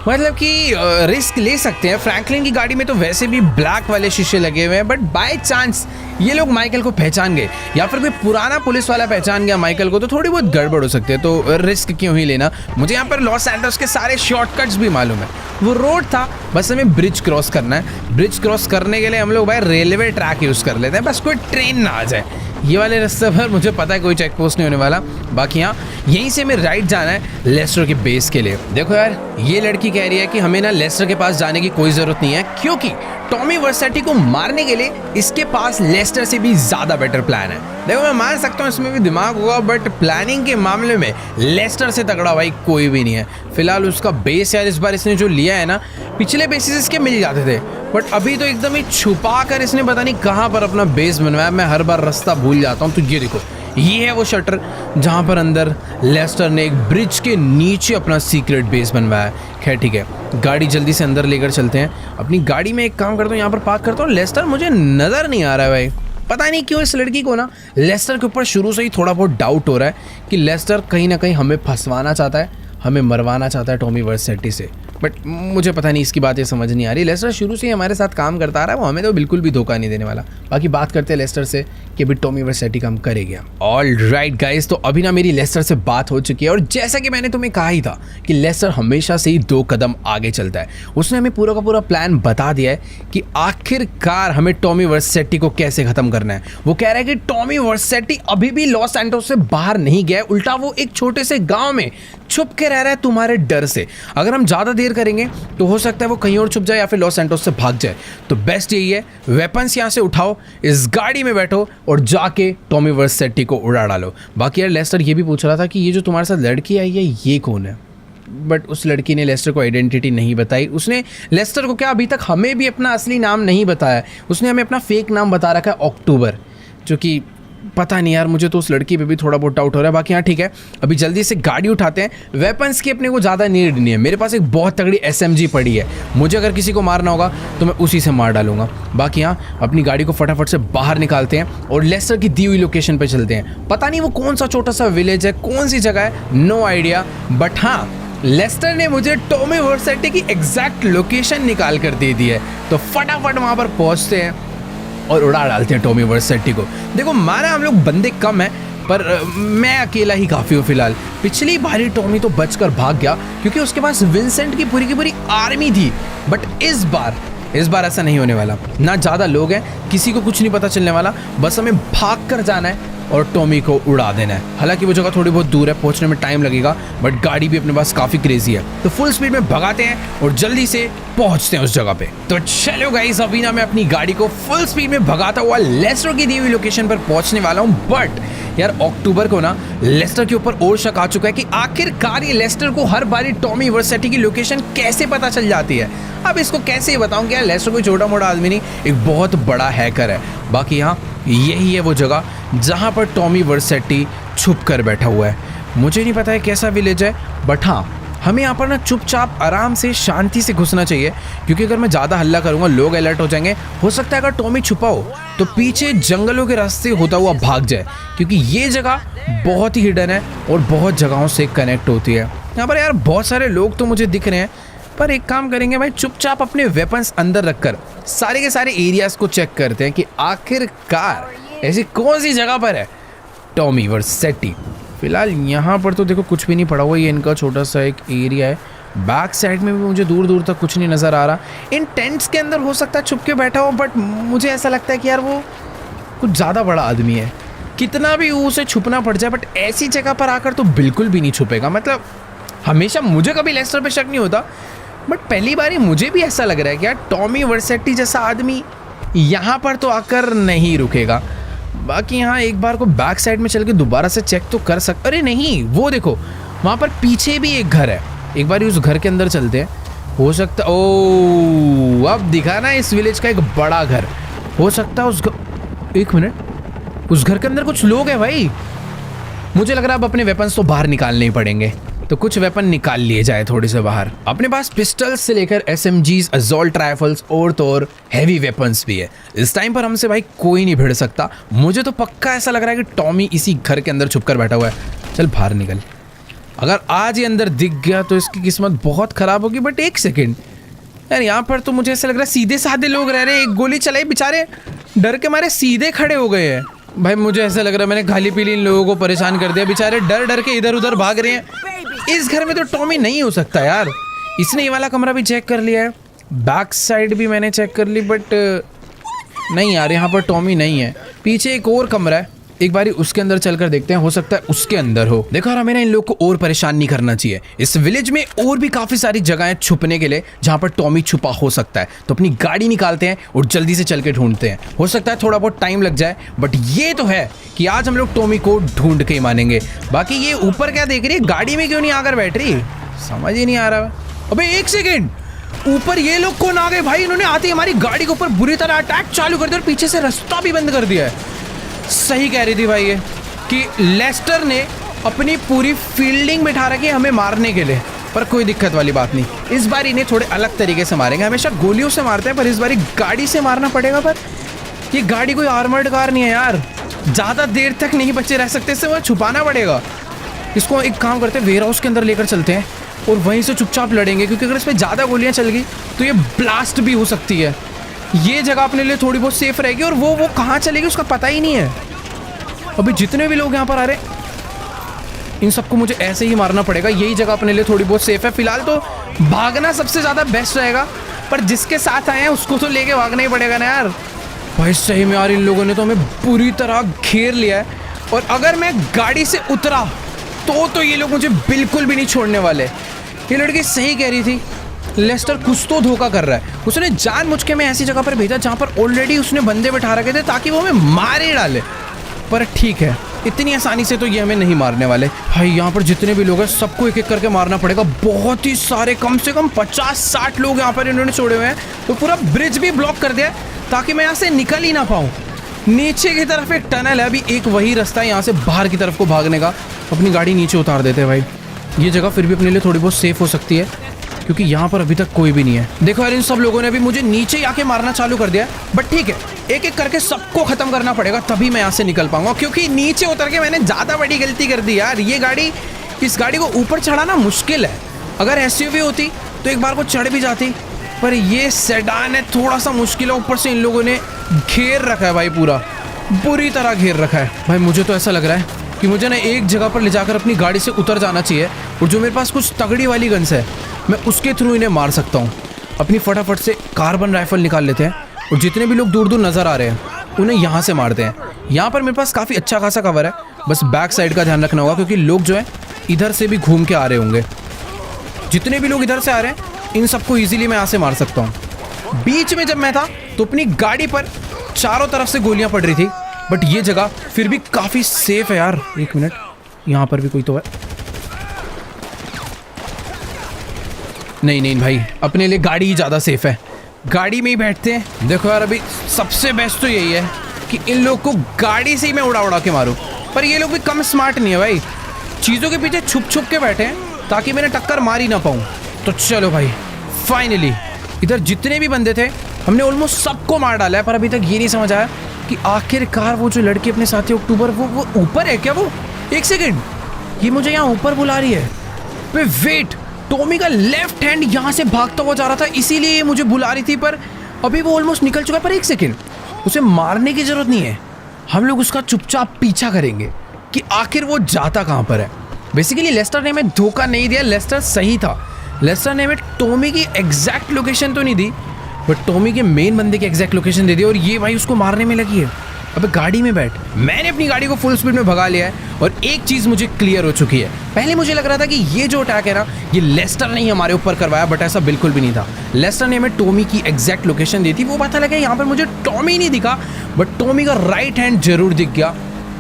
Speaker 1: मतलब कि रिस्क ले सकते हैं। फ्रैंकलिन की गाड़ी में तो वैसे भी ब्लैक वाले शीशे लगे हुए हैं, बट बाय चांस ये लोग माइकल को पहचान गए या फिर कोई पुराना पुलिस वाला पहचान गया माइकल को, तो थोड़ी बहुत गड़बड़ हो सकती है। तो रिस्क क्यों ही लेना। मुझे यहाँ पर लॉस एंजल्स के सारे शॉर्टकट्स भी मालूम है। वो रोड था, बस हमें ब्रिज क्रॉस करना है। ब्रिज क्रॉस करने के लिए हम लोग भाई रेलवे ट्रैक यूज़ कर लेते हैं, बस कोई ट्रेन ना आ जाए। ये वाले रास्ते पर मुझे पता है कोई चेक पोस्ट नहीं होने वाला। बाकी यहाँ यहीं से हमें राइट जाना है लेस्टर के बेस के लिए। देखो यार, ये लड़की कह रही है कि हमें ना लेस्टर के पास जाने की कोई ज़रूरत नहीं है, क्योंकि टॉमी वर्सेटी को मारने के लिए इसके पास लेस्टर से भी ज़्यादा बेटर प्लान है। देखो मैं मान सकता हूँ इसमें भी दिमाग होगा, बट प्लानिंग के मामले में लेस्टर से तगड़ा भाई कोई भी नहीं है। फिलहाल उसका बेस यार इस बार इसने जो लिया है ना, पिछले बेसिस इसके मिल जाते थे, बट अभी तो एकदम ही छुपा कर इसने पता नहीं कहाँ पर अपना बेस बनवाया। मैं हर बार रास्ता भूल जाता हूँ। तो ये देखो, ये है वो शटर जहाँ पर अंदर लेस्टर ने एक ब्रिज के नीचे अपना सीक्रेट बेस बनवाया है। खैर ठीक है, गाड़ी जल्दी से अंदर लेकर चलते हैं। अपनी गाड़ी में एक काम करता हूँ, यहाँ पर पार्क करता हूँ। लेस्टर मुझे नज़र नहीं आ रहा है भाई, पता नहीं क्यों इस लड़की को ना लेस्टर के ऊपर शुरू से ही थोड़ा बहुत डाउट हो रहा है कि लेस्टर कहीं ना कहीं हमें फंसवाना चाहता है, हमें मरवाना चाहता है टॉमी वर्सेटी से। बट मुझे पता नहीं, इसकी बातें समझ नहीं आ रही। लेस्टर शुरू से ही हमारे साथ काम करता आ रहा है, वो हमें तो बिल्कुल भी धोखा नहीं देने वाला। बाकी बात करते हैं लेस्टर से कि अभी टॉमी वर्सेटी काम करेगा। ऑल राइट गाइस, तो अभी ना मेरी लेस्टर से बात हो चुकी है और जैसा कि मैंने तुम्हें कहा ही था कि लेस्टर हमेशा से ही 2 कदम आगे चलता है। उसने हमें पूरा का पूरा प्लान बता दिया है कि आखिरकार हमें टॉमी वर्सेटी को कैसे ख़त्म करना है। वो कह रहा है कि टॉमी वर्सेटी अभी भी लॉस सैंटोस से बाहर नहीं गया, उल्टा वो एक छोटे से गाँव में छुप के रह रहा है तुम्हारे डर से। अगर हम ज़्यादा देर करेंगे तो हो सकता है वो कहीं और छुप जाए या फिर लॉस सैंटोस से भाग जाए। तो बेस्ट यही है, वेपन्स यहाँ से उठाओ, इस गाड़ी में बैठो और जाके टॉमी वर्सेटी को उड़ा डालो। बाकी यार लेस्टर ये भी पूछ रहा था कि ये जो तुम्हारे साथ लड़की आई है ये कौन है, बट उस लड़की ने लेस्टर को आइडेंटिटी नहीं बताई। उसने लेस्टर को क्या, अभी तक हमें भी अपना असली नाम नहीं बताया। उसने हमें अपना फेक नाम बता रखा है अक्टूबर, जो कि पता नहीं यार, मुझे तो उस लड़की पे भी थोड़ा बहुत डाउट हो रहा है। बाकी हाँ ठीक है, अभी जल्दी से गाड़ी उठाते हैं। वेपन्स की अपने को ज़्यादा नीड नहीं है, मेरे पास एक बहुत तगड़ी SMG पड़ी है। मुझे अगर किसी को मारना होगा तो मैं उसी से मार डालूंगा। बाकी हाँ अपनी गाड़ी को फटाफट से बाहर निकालते हैं और लेस्टर की दी हुई लोकेशन पर चलते हैं। पता नहीं वो कौन सा छोटा सा विलेज है, कौन सी जगह है, नो आइडिया, बट हाँ लेस्टर ने मुझे टॉमी वर्सेटी की एग्जैक्ट लोकेशन निकाल कर दे दी है। तो फटाफट वहाँ पर पहुँचते हैं और उड़ा डालते हैं टॉमी वर्सेटी को। देखो माना हम लोग बंदे कम हैं, पर मैं अकेला ही काफ़ी हूँ फिलहाल। पिछली बारी टॉमी तो बचकर भाग गया क्योंकि उसके पास विंसेंट की पूरी आर्मी थी, बट इस बार ऐसा नहीं होने वाला। ना ज़्यादा लोग हैं, किसी को कुछ नहीं पता चलने वाला, बस हमें भाग कर जाना है और टॉमी को उड़ा देना है। हालांकि वो जगह थोड़ी बहुत दूर है, पहुंचने में टाइम लगेगा, बट गाड़ी भी अपने पास काफ़ी क्रेजी है। तो फुल स्पीड में भगाते हैं और जल्दी से पहुंचते हैं उस जगह पे। तो चलो गाइस, अभी ना मैं अपनी गाड़ी को फुल स्पीड में भगाता हुआ लेस्टर की दी हुई लोकेशन पर पहुंचने वाला हूँ। बट यार अक्टूबर को ना लेस्टर के ऊपर और शक आ चुका है कि आखिरकार ये लेस्टर को हर बारी टॉमी वर्सेटी की लोकेशन कैसे पता चल जाती है। अब इसको कैसे बताऊं कि यार लेस्टर कोई छोटा मोटा आदमी नहीं, एक बहुत बड़ा हैकर है। बाकी यहाँ यही है वो जगह जहाँ पर टॉमी वर्सेटी छुप कर बैठा हुआ है। मुझे नहीं पता है कैसा विलेज है, बट हाँ हमें यहाँ पर ना चुपचाप आराम से शांति से घुसना चाहिए, क्योंकि अगर मैं ज़्यादा हल्ला करूँगा लोग अलर्ट हो जाएंगे। हो सकता है अगर टॉमी छुपा हो तो पीछे जंगलों के रास्ते होता हुआ भाग जाए, क्योंकि ये जगह बहुत ही हिडन है और बहुत जगहों से कनेक्ट होती है। यहाँ पर यार बहुत सारे लोग तो मुझे दिख रहे हैं, पर एक काम करेंगे भाई, चुपचाप अपने वेपन्स अंदर रखकर सारे के सारे एरियाज को चेक करते हैं कि आखिरकार ऐसी कौन सी जगह पर है टॉमी वर्सेटी। फिलहाल यहाँ पर तो देखो कुछ भी नहीं पड़ा हुआ, ये इनका छोटा सा एक एरिया है। बैक साइड में भी मुझे दूर दूर तक कुछ नहीं नज़र आ रहा। इन टेंट्स के अंदर हो सकता है छुप के बैठा हो, बट मुझे ऐसा लगता है कि यार वो कुछ ज़्यादा बड़ा आदमी है। कितना भी उसे छुपना पड़ जाए, बट ऐसी जगह पर आकर तो बिल्कुल भी नहीं छुपेगा। मतलब हमेशा मुझे कभी लेस्टर पे शक नहीं होता, बट पहली बार ही मुझे भी ऐसा लग रहा है कि यार टॉमी वर्सेटी जैसा आदमी यहाँ पर तो आकर नहीं रुकेगा। बाकी यहाँ एक बार को बैक साइड में चल के दोबारा से चेक तो कर सकते। अरे नहीं, वो देखो वहाँ पर पीछे भी एक घर है, एक बार उस घर के अंदर चलते हैं। हो सकता ओ अब दिखा ना इस विलेज का एक बड़ा घर। हो सकता है एक मिनट, उस घर के अंदर कुछ लोग हैं भाई। मुझे लग रहा है अब अपने वेपन्स तो बाहर निकालने ही पड़ेंगे, तो कुछ वेपन निकाल लिए जाए थोड़े से बाहर। अपने पास पिस्टल्स से लेकर SMGs, असॉल्ट राइफल्स और तो और हैवी वेपन्स भी है। इस टाइम पर हमसे भाई कोई नहीं भिड़ सकता। मुझे तो पक्का ऐसा लग रहा है कि टॉमी इसी घर के अंदर छुपकर बैठा हुआ है। चल बाहर निकल, अगर आज ये अंदर दिख गया तो इसकी किस्मत बहुत खराब होगी। बट एक सेकेंड यार, यहाँ पर तो मुझे ऐसा लग रहा है सीधे साधे लोग रह रहे हैं। एक गोली चलाई, बेचारे डर के मारे सीधे खड़े हो गए हैं। भाई मुझे ऐसा लग रहा है मैंने खाली पीली इन लोगों को परेशान कर दिया। बेचारे डर डर के इधर उधर भाग रहे हैं। इस घर में तो टॉमी नहीं हो सकता यार। इसने ये वाला कमरा भी चेक कर लिया है, बैक साइड भी मैंने चेक कर ली, बट नहीं यार, यहाँ पर टॉमी नहीं है। पीछे एक और कमरा है, एक बारी उसके अंदर चलकर देखते हैं, हो सकता है उसके अंदर हो। देखो यार, हमें ना इन लोग को और परेशान नहीं करना चाहिए। इस विलेज में और भी काफी सारी जगहें छुपने के लिए जहां पर टॉमी छुपा हो सकता है। तो अपनी गाड़ी निकालते हैं और जल्दी से चल के ढूंढते हैं। हो सकता है थोड़ा बहुत टाइम लग जाए, बट ये तो है कि आज हम लोग टॉमी को ढूंढ के ही मानेंगे। बाकी ये ऊपर क्या देख रही है, गाड़ी में क्यों नहीं आकर बैठ रही, समझ ही नहीं आ रहा। अबे एक सेकेंड, ऊपर ये लोग कौन आ गए भाई? इन्होंने आते ही हमारी गाड़ी के ऊपर बुरी तरह अटैक चालू कर दिया और पीछे से रास्ता भी बंद कर दिया है। सही कह रही थी भाई ये कि लेस्टर ने अपनी पूरी फील्डिंग बिठा रखी है हमें मारने के लिए। पर कोई दिक्कत वाली बात नहीं, इस बार इन्हें थोड़े अलग तरीके से मारेंगे। हमेशा गोलियों से मारते हैं, पर इस बार गाड़ी से मारना पड़ेगा। पर ये गाड़ी कोई आर्मर्ड कार नहीं है यार, ज़्यादा देर तक नहीं बचे रह सकते, इससे वह छुपाना पड़ेगा। इसको एक काम करते हैं, वेयर हाउस के अंदर लेकर चलते हैं और वहीं से चुपचाप लड़ेंगे, क्योंकि अगर इस पर ज़्यादा गोलियाँ चल गई तो ये ब्लास्ट भी हो सकती है। ये जगह अपने लिए थोड़ी बहुत सेफ रहेगी, और वो कहाँ चलेगी उसका पता ही नहीं है। अभी जितने भी लोग यहाँ पर आ रहे हैं इन सबको मुझे ऐसे ही मारना पड़ेगा। यही जगह अपने लिए थोड़ी बहुत सेफ है। फिलहाल तो भागना सबसे ज़्यादा बेस्ट रहेगा, पर जिसके साथ आए हैं उसको तो लेके भागना ही पड़ेगा ना यार। भाई सही में यार, इन लोगों ने तो हमें बुरी तरह घेर लिया है, और अगर मैं गाड़ी से उतरा तो ये लोग मुझे बिल्कुल भी नहीं छोड़ने वाले। ये लड़की सही कह रही थी, लेस्टर कुछ तो धोखा कर रहा है। उसने जानबूझ के मैं ऐसी जगह पर भेजा जहाँ पर ऑलरेडी उसने बंदे बिठा रखे थे ताकि वो हमें मार ही डाले। पर ठीक है, इतनी आसानी से तो ये हमें नहीं मारने वाले। भाई यहाँ पर जितने भी लोग हैं सबको एक एक करके मारना पड़ेगा। बहुत ही सारे, कम से कम 50-60 लोग यहाँ पर इन्होंने छोड़े हुए हैं। तो पूरा ब्रिज भी ब्लॉक कर दिया ताकि मैं यहाँ से निकल ही ना पाऊँ। नीचे की तरफ एक टनल है, अभी एक वही रास्ता है यहाँ से बाहर की तरफ को भागने का। अपनी गाड़ी नीचे उतार देते हैं भाई। ये जगह फिर भी अपने लिए थोड़ी बहुत सेफ हो सकती है, क्योंकि यहाँ पर अभी तक कोई भी नहीं है। देखो यार, इन सब लोगों ने भी मुझे नीचे ही आके मारना चालू कर दिया, बट ठीक है, एक एक करके सबको खत्म करना पड़ेगा, तभी मैं यहाँ से निकल पाऊंगा। क्योंकि नीचे उतर के मैंने ज़्यादा बड़ी गलती कर दी यार। इस गाड़ी को ऊपर चढ़ाना मुश्किल है। अगर SUV होती तो एक बार को चढ़ भी जाती, पर ये सेडान है, थोड़ा सा मुश्किल है। ऊपर से इन लोगों ने घेर रखा है भाई, पूरा बुरी तरह घेर रखा है। भाई मुझे तो ऐसा लग रहा है कि मुझे ना एक जगह पर ले जाकर अपनी गाड़ी से उतर जाना चाहिए, और जो मेरे पास कुछ तगड़ी वाली गन्स है मैं उसके थ्रू इन्हें मार सकता हूँ। अपनी फटाफट से कार्बन राइफल निकाल लेते हैं, और जितने भी लोग दूर दूर नज़र आ रहे हैं उन्हें यहाँ से मारते हैं। यहाँ पर मेरे पास काफ़ी अच्छा खासा कवर है, बस बैक साइड का ध्यान रखना होगा, क्योंकि लोग जो है इधर से भी घूम के आ रहे होंगे। जितने भी लोग इधर से आ रहे हैं इन सबको ईजिली मैं यहाँ से मार सकता हूँ। बीच में जब मैं था तो अपनी गाड़ी पर चारों तरफ से गोलियाँ पड़ रही थी, बट ये जगह फिर भी काफ़ी सेफ है यार। एक मिनट, यहाँ पर भी कोई तो है। नहीं भाई, अपने लिए गाड़ी ही ज़्यादा सेफ है, गाड़ी में ही बैठते हैं। देखो यार, अभी सबसे बेस्ट तो यही है कि इन लोग को गाड़ी से ही मैं उड़ा के मारूं। पर ये लोग भी कम स्मार्ट नहीं है भाई, चीज़ों के पीछे छुप के बैठे हैं ताकि मैंने टक्कर मार ही ना पाऊँ। तो चलो भाई, फाइनली इधर जितने भी बंदे थे हमने ऑलमोस्ट सबको मार डाला है। पर अभी तक ये नहीं समझ आया कि आखिरकार वो जो लड़की अपने साथी अक्टूबर, वो ऊपर है क्या? वो एक सेकेंड, ये मुझे यहाँ ऊपर बुला रही है। वेट, टॉमी का लेफ्ट हैंड यहाँ से भागता हुआ जा रहा था, इसीलिए ये मुझे बुला रही थी। पर अभी वो ऑलमोस्ट निकल चुका है। पर एक सेकेंड, उसे मारने की जरूरत नहीं है, हम लोग उसका चुपचाप पीछा करेंगे कि आखिर वो जाता कहाँ पर है। बेसिकली लेस्टर ने हमें धोखा नहीं दिया, लेस्टर सही था। लेस्टर ने हमें टॉमी की एग्जैक्ट लोकेशन तो नहीं दी, बट टॉमी के मेन बंदे की एग्जैक्ट लोकेशन दे दी, और ये भाई उसको मारने में लगी है। अबे गाड़ी में बैठ। मैंने अपनी गाड़ी को फुल स्पीड में भगा लिया है, और एक चीज़ मुझे क्लियर हो चुकी है। पहले मुझे लग रहा था कि ये जो अटैक है ना, ये लेस्टर ने ही हमारे ऊपर करवाया, बट ऐसा बिल्कुल भी नहीं था। लेस्टर ने हमें टॉमी की एग्जैक्ट लोकेशन दी थी। वो पता लगा यहाँ पर मुझे टॉमी नहीं दिखा, बट टॉमी का राइट हैंड जरूर दिख गया,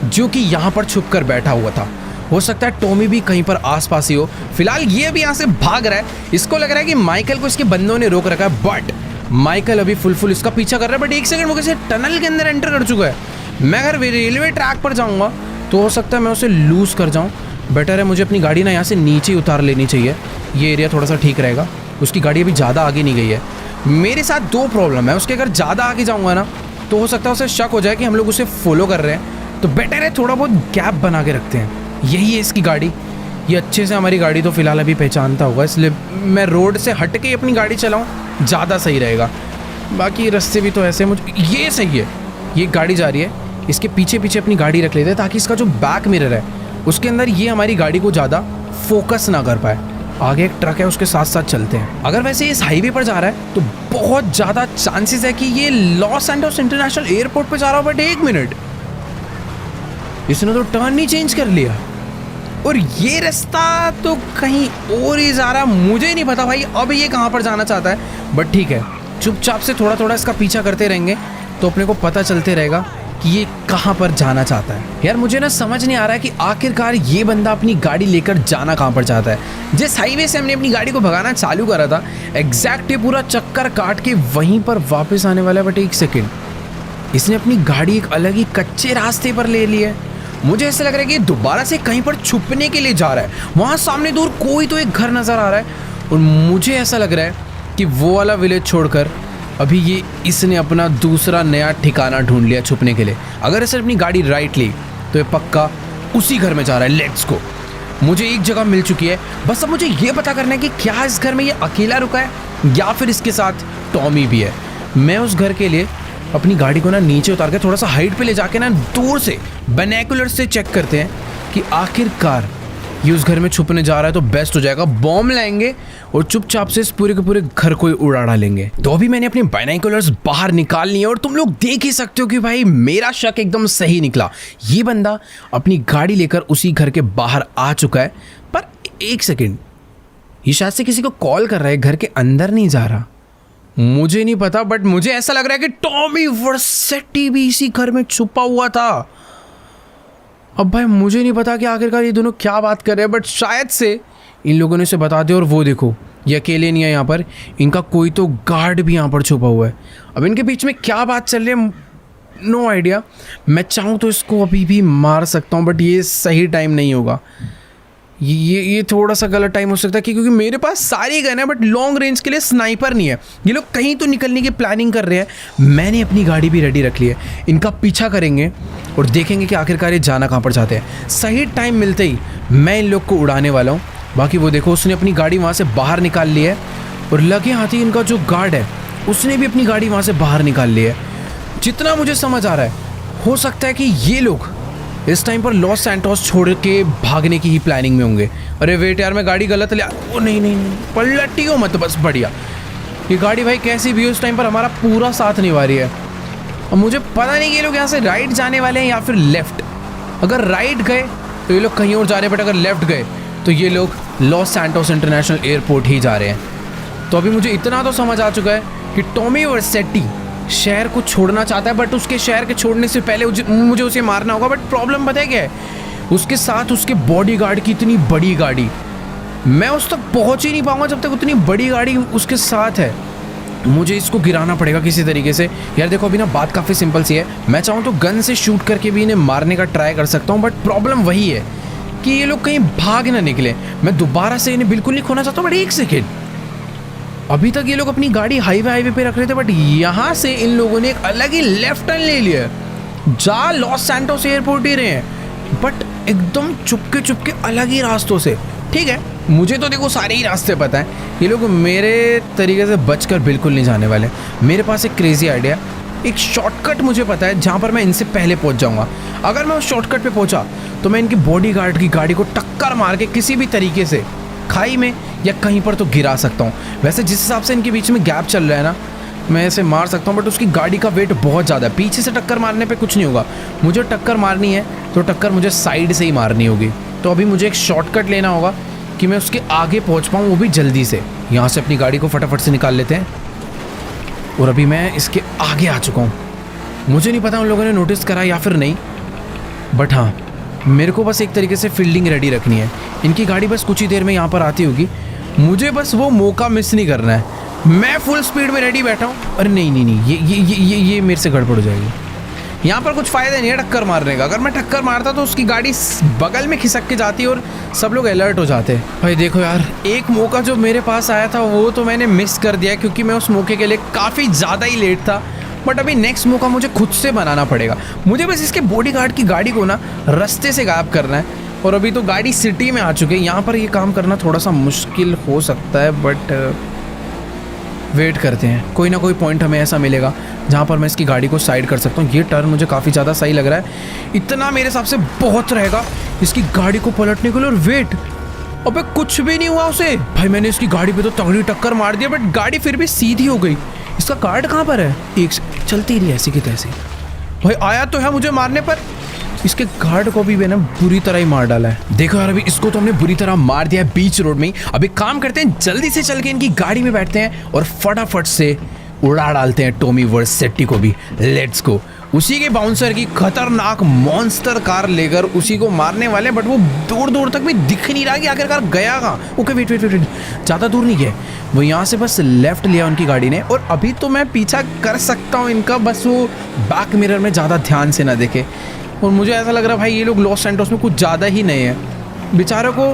Speaker 1: जो कि यहाँ पर छुप कर बैठा हुआ था। हो सकता है टॉमी भी कहीं पर आसपास ही हो। फिलहाल ये भी यहाँ से भाग रहा है, इसको लग रहा है कि माइकल को इसके बंदों ने रोक रखा है, बट माइकल अभी फुल इसका पीछा कर रहा है, बट एक सेकंड वो कैसे टनल के अंदर एंटर कर चुका है। मैं अगर रेलवे ट्रैक पर जाऊँगा तो हो सकता है मैं उसे लूज़ कर जाऊँ। बेटर है मुझे अपनी गाड़ी ना यहाँ से नीचे उतार लेनी चाहिए, ये एरिया थोड़ा सा ठीक रहेगा। उसकी गाड़ी अभी ज़्यादा आगे नहीं गई है। मेरे साथ दो प्रॉब्लम है, उसके अगर ज़्यादा आगे जाऊँगा ना तो हो सकता है उसे शक हो जाए कि हम लोग उसे फॉलो कर रहे हैं, तो बेटर है थोड़ा बहुत गैप बना के रखते हैं। यही है इसकी गाड़ी, ये अच्छे से हमारी गाड़ी तो फ़िलहाल अभी पहचानता होगा, इसलिए मैं रोड से हट के अपनी गाड़ी चलाऊँ, ज़्यादा सही रहेगा। बाकी रास्ते भी तो ऐसे मुझे ये सही है। ये गाड़ी जा रही है, इसके पीछे पीछे अपनी गाड़ी रख लेते हैं ताकि इसका जो बैक मिरर है उसके अंदर ये हमारी गाड़ी को ज़्यादा फोकस ना कर पाए। आगे एक ट्रक है, उसके साथ साथ चलते हैं। अगर वैसे इस हाईवे पर जा रहा है तो बहुत ज़्यादा चांसेस है कि ये लॉस एंजल्स इंटरनेशनल एयरपोर्ट पे जा रहा हो। बट एक मिनट, इसने तो टर्न नहीं चेंज कर लिया और ये रास्ता तो कहीं और ही जा रहा। मुझे नहीं पता भाई अब ये कहाँ पर जाना चाहता है, बट ठीक है, चुपचाप से थोड़ा थोड़ा इसका पीछा करते रहेंगे तो अपने को पता चलते रहेगा कि ये कहाँ पर जाना चाहता है। यार मुझे ना समझ नहीं आ रहा है कि आखिरकार ये बंदा अपनी गाड़ी लेकर जाना कहाँ पर चाहता है। जिस हाईवे से हमने अपनी गाड़ी को भगाना चालू करा था एग्जैक्ट ये पूरा चक्कर काट के वहीं पर वापस आने वाला है। बट एक सेकेंड, इसने अपनी गाड़ी एक अलग ही कच्चे रास्ते पर ले ली है। मुझे ऐसा लग रहा है कि दोबारा से कहीं पर छुपने के लिए जा रहा है। वहाँ सामने दूर कोई तो एक घर नज़र आ रहा है और मुझे ऐसा लग रहा है कि वो वाला विलेज छोड़कर अभी ये इसने अपना दूसरा नया ठिकाना ढूंढ लिया छुपने के लिए। अगर इसने अपनी गाड़ी राइट ली तो ये पक्का उसी घर में जा रहा है। Let's go. मुझे एक जगह मिल चुकी है, बस अब मुझे ये पता करना है कि क्या इस घर में ये अकेला रुका है या फिर इसके साथ टॉमी भी है। मैं उस घर के लिए अपनी गाड़ी को ना नीचे उतार के थोड़ा सा हाइट पे ले जाके ना दूर से बाइनोकुलर से चेक करते हैं कि आखिरकार ये उस घर में छुपने जा रहा है तो बेस्ट हो जाएगा। बॉम्ब लाएंगे और चुपचाप से इस पूरे के पूरे घर को उड़ा डालेंगे। तो अभी मैंने अपनी बाइनोकुलर्स बाहर निकाल ली है और तुम लोग देख ही सकते हो कि भाई मेरा शक एकदम सही निकला। ये बंदा अपनी गाड़ी लेकर उसी घर के बाहर आ चुका है। पर एक सेकेंड, ये शायद से किसी को कॉल कर रहा है, घर के अंदर नहीं जा रहा। मुझे नहीं पता, बट मुझे ऐसा लग रहा है कि टॉमी वर्सेटी भी इसी घर में छुपा हुआ था। अब भाई मुझे नहीं पता कि आखिरकार ये दोनों क्या बात कर रहे हैं, बट शायद से इन लोगों ने इसे बता दिया। और वो देखो, ये अकेले नहीं है यहाँ पर, इनका कोई तो गार्ड भी यहाँ पर छुपा हुआ है। अब इनके बीच में क्या बात चल रही है नो आइडिया। मैं चाहूँ तो इसको अभी भी मार सकता हूँ, बट ये सही टाइम नहीं होगा। ये थोड़ा सा गलत टाइम हो सकता है क्योंकि मेरे पास सारी गन है बट लॉन्ग रेंज के लिए स्नाइपर नहीं है। ये लोग कहीं तो निकलने की प्लानिंग कर रहे हैं। मैंने अपनी गाड़ी भी रेडी रख ली है, इनका पीछा करेंगे और देखेंगे कि आखिरकार ये जाना कहाँ पर चाहते हैं। सही टाइम मिलते ही मैं इन लोग को उड़ाने वाला हूँ। बाकी वो देखो, उसने अपनी गाड़ी वहाँ से बाहर निकाल ली है और लगे हाथ ही इनका जो गार्ड है उसने भी अपनी गाड़ी वहाँ से बाहर निकाल ली है। जितना मुझे समझ आ रहा है हो सकता है कि ये लोग इस टाइम पर लॉस सैंटोस छोड़ के भागने की ही प्लानिंग में होंगे। अरे वेट यार, मैं गाड़ी गलत ले ओ नहीं, पलटी हो मत, बस बढ़िया। ये गाड़ी भाई कैसी भी हो इस टाइम पर हमारा पूरा साथ निभा रही है। अब मुझे पता नहीं कि ये लोग यहाँ से राइट जाने वाले हैं या फिर लेफ्ट। अगर राइट गए तो ये लोग कहीं और जा रहे हैं, बट अगर लेफ्ट गए तो ये लोग लॉस सैंटोस इंटरनेशनल एयरपोर्ट ही जा रहे हैं। तो अभी मुझे इतना तो समझ आ चुका है कि टॉमी वर्सेटी शहर को छोड़ना चाहता है, बट उसके शहर के छोड़ने से पहले मुझे उसे मारना होगा। बट प्रॉब्लम पता है क्या है, उसके साथ उसके बॉडीगार्ड की इतनी बड़ी गाड़ी, मैं उस तक पहुंच ही नहीं पाऊंगा जब तक उतनी बड़ी गाड़ी उसके साथ है। मुझे इसको गिराना पड़ेगा किसी तरीके से। यार देखो, अभी ना बात काफ़ी सिंपल सी है। मैं चाहूँ तो गन से शूट करके भी इन्हें मारने का ट्राई कर सकता हूँ, बट प्रॉब्लम वही है कि ये लोग कहीं भाग ना निकले। मैं दोबारा से इन्हें बिल्कुल नहीं खोना चाहता हूँ। बट एक सेकेंड, अभी तक ये लोग अपनी गाड़ी हाईवे पे रख रहे थे, बट यहाँ से इन लोगों ने एक अलग ही लेफ्ट टर्न ले लिया। जा लॉस सैंटोस एयरपोर्ट ही रहे हैं, बट एकदम चुपके अलग ही रास्तों से। ठीक है, मुझे तो देखो सारे ही रास्ते पता है, ये लोग मेरे तरीके से बचकर बिल्कुल नहीं जाने वाले। मेरे पास एक क्रेजी आइडिया, एक शॉर्टकट मुझे पता है जहाँ पर मैं इनसे पहले पहुँच जाऊँगा। अगर मैं उस शॉर्टकट पे पहुँचा तो मैं इनकी बॉडीगार्ड की गाड़ी को टक्कर मार के किसी भी तरीके से खाई में या कहीं पर तो गिरा सकता हूँ। वैसे जिस हिसाब से इनके बीच में गैप चल रहा है ना, मैं इसे मार सकता हूँ, बट उसकी गाड़ी का वेट बहुत ज़्यादा है। पीछे से टक्कर मारने पे कुछ नहीं होगा। मुझे टक्कर मारनी है तो टक्कर मुझे साइड से ही मारनी होगी। तो अभी मुझे एक शॉर्टकट लेना होगा कि मैं उसके आगे पहुँच पाऊँ, वो भी जल्दी से। यहाँ से अपनी गाड़ी को फटाफट से निकाल लेते हैं और अभी मैं इसके आगे आ चुका हूँ। मुझे नहीं पता उन लोगों ने नोटिस करा या फिर नहीं, बट हाँ, मेरे को बस एक तरीके से फील्डिंग रेडी रखनी है। इनकी गाड़ी बस कुछ ही देर में यहाँ पर आती होगी, मुझे बस वो मौका मिस नहीं करना है। मैं फुल स्पीड में रेडी बैठा हूँ। अरे नहीं नहीं नहीं, ये मेरे से गड़बड़ हो जाएगी। यहाँ पर कुछ फ़ायदा नहीं है टक्कर मारने का। अगर मैं टक्कर मारता तो उसकी गाड़ी बगल में खिसक के जाती और सब लोग अलर्ट हो जाते। भाई देखो यार, एक मौका जो मेरे पास आया था वो तो मैंने मिस कर दिया, क्योंकि मैं उस मौके के लिए काफ़ी ज़्यादा ही लेट था। बट अभी नेक्स्ट मौका मुझे खुद से बनाना पड़ेगा। मुझे बस इसके बॉडीगार्ड की गाड़ी को ना रास्ते से गायब करना है। और अभी तो गाड़ी सिटी में आ चुकी है, यहाँ पर ये काम करना थोड़ा सा मुश्किल हो सकता है। बट वेट करते हैं, कोई ना कोई पॉइंट हमें ऐसा मिलेगा जहाँ पर मैं इसकी गाड़ी को साइड कर सकता हूँ। ये टर्न मुझे काफ़ी ज़्यादा सही लग रहा है, इतना मेरे हिसाब से बहुत रहेगा इसकी गाड़ी को पलटने के लिए। और वेट, अबे कुछ भी नहीं हुआ उसे। भाई मैंने इसकी गाड़ी पे तो तगड़ी टक्कर मार दिया, बट गाड़ी फिर भी सीधी हो गई। इसका कार्ड कहाँ पर है? एक चलती रही ऐसी की तैसी। भाई आया तो है मुझे मारने पर, इसके गार्ड को भी मैंने बुरी तरह ही मार डाला है। देखो यार, अभी इसको तो हमने बुरी तरह मार दिया है बीच रोड में ही। अभी काम करते हैं, जल्दी से चल के इनकी गाड़ी में बैठते हैं और फटाफट से उड़ा डालते हैं टॉमी वर्सेटी को भी। Let's go. उसी के बाउंसर की खतरनाक मॉन्स्टर कार लेकर उसी को मारने वाले, बट वो दूर दूर तक भी दिख नहीं रहा कि आखिरकार गया कहाँ। ओके वेट वेट वेट, ज़्यादा दूर नहीं गया वो, यहाँ से बस लेफ्ट लिया उनकी गाड़ी ने। और अभी तो मैं पीछा कर सकता हूँ इनका, बस वो बैक मिरर में ज़्यादा ध्यान से ना देखे। और मुझे ऐसा लग रहा है भाई ये लोग लॉस सैंटोस में कुछ ज़्यादा ही नए हैं। बेचारों को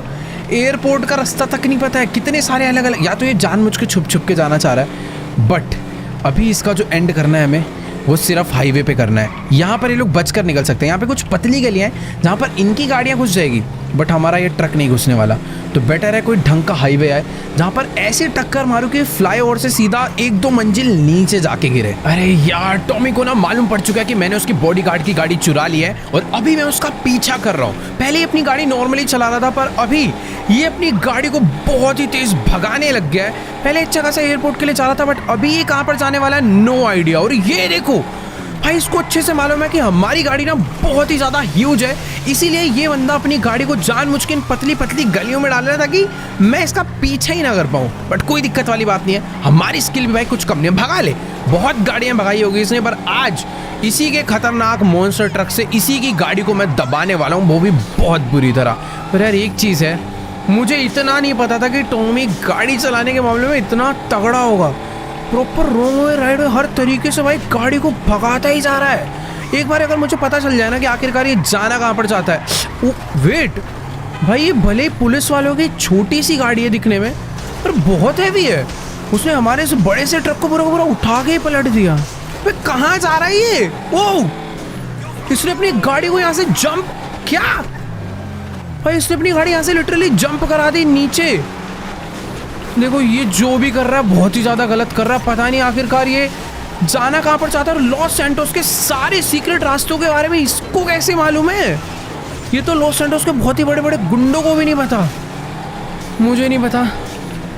Speaker 1: एयरपोर्ट का रास्ता तक नहीं पता है। कितने सारे अलग अलग, या तो ये जानबूझ के छुप छुप के जाना चाह रहा है। बट अभी इसका जो एंड करना है हमें, वो सिर्फ हाईवे पे करना है। यहाँ पर ये लोग बचकर निकल सकते हैं। यहाँ पे कुछ पतली गलियाँ हैं जहाँ पर इनकी गाड़ियाँ घुस जाएगी, बट हमारा ये ट्रक नहीं घुसने वाला। तो बेटर है कोई ढंग का हाईवे आए जहाँ पर ऐसी टक्कर मारूं कि फ्लाईओवर से सीधा 1-2 मंजिल नीचे जाके गिरे। अरे यार, टॉमी को ना मालूम पड़ चुका है कि मैंने उसकी बॉडीगार्ड की गाड़ी चुरा ली है और अभी मैं उसका पीछा कर रहा हूँ। पहले अपनी गाड़ी नॉर्मली चला रहा था, पर अभी ये अपनी गाड़ी को बहुत ही तेज भगाने लग गया है। पहले एक जगह से एयरपोर्ट के लिए जा रहा था, बट अभी ये कहाँ पर जाने वाला है नो आइडिया। और ये देखो भाई, इसको अच्छे से मालूम है कि हमारी गाड़ी ना बहुत ही ज़्यादा ह्यूज है, इसीलिए ये बंदा अपनी गाड़ी को जानबूझ के इन पतली पतली गलियों में डाल रहा था ताकि मैं इसका पीछा ही ना कर पाऊँ। बट कोई दिक्कत वाली बात नहीं है, हमारी स्किल भी भाई कुछ कम नहीं है, भगा ले। बहुत गाड़ियाँ भगाई होगी इसने, पर आज इसी के खतरनाक मॉन्स्टर ट्रक से इसी की गाड़ी को मैं दबाने वाला हूँ, वो भी बहुत बुरी तरह। पर यार एक चीज़ है, मुझे इतना नहीं पता था कि टॉमी गाड़ी चलाने के मामले में इतना तगड़ा होगा। प्रॉपर रोंग वे राइट वे हर तरीके से भाई गाड़ी को भगाता ही जा रहा है। एक बार अगर मुझे पता चल जाए ना कि आखिरकार ये जाना कहाँ पर जाता है। वेट भाई, ये भले ही पुलिस वालों की छोटी सी गाड़ी है दिखने में, पर बहुत हैवी है। उसने हमारे इस बड़े से ट्रक को पूरा उठा के ही पलट दिया। भाई कहाँ जा रहा है ये? ओ, इसने अपनी गाड़ी को यहाँ से जंप, क्या भाई, इसने अपनी गाड़ी यहाँ से लिटरली जंप करा दी नीचे। देखो ये जो भी कर रहा है बहुत ही ज़्यादा गलत कर रहा है। पता नहीं आखिरकार ये जाना कहाँ पर चाहता है। और लॉस सैंटोस के सारे सीक्रेट रास्तों के बारे में इसको कैसे मालूम है? ये तो लॉस सैंटोस के बहुत ही बड़े बड़े गुंडों को भी नहीं पता, मुझे नहीं पता।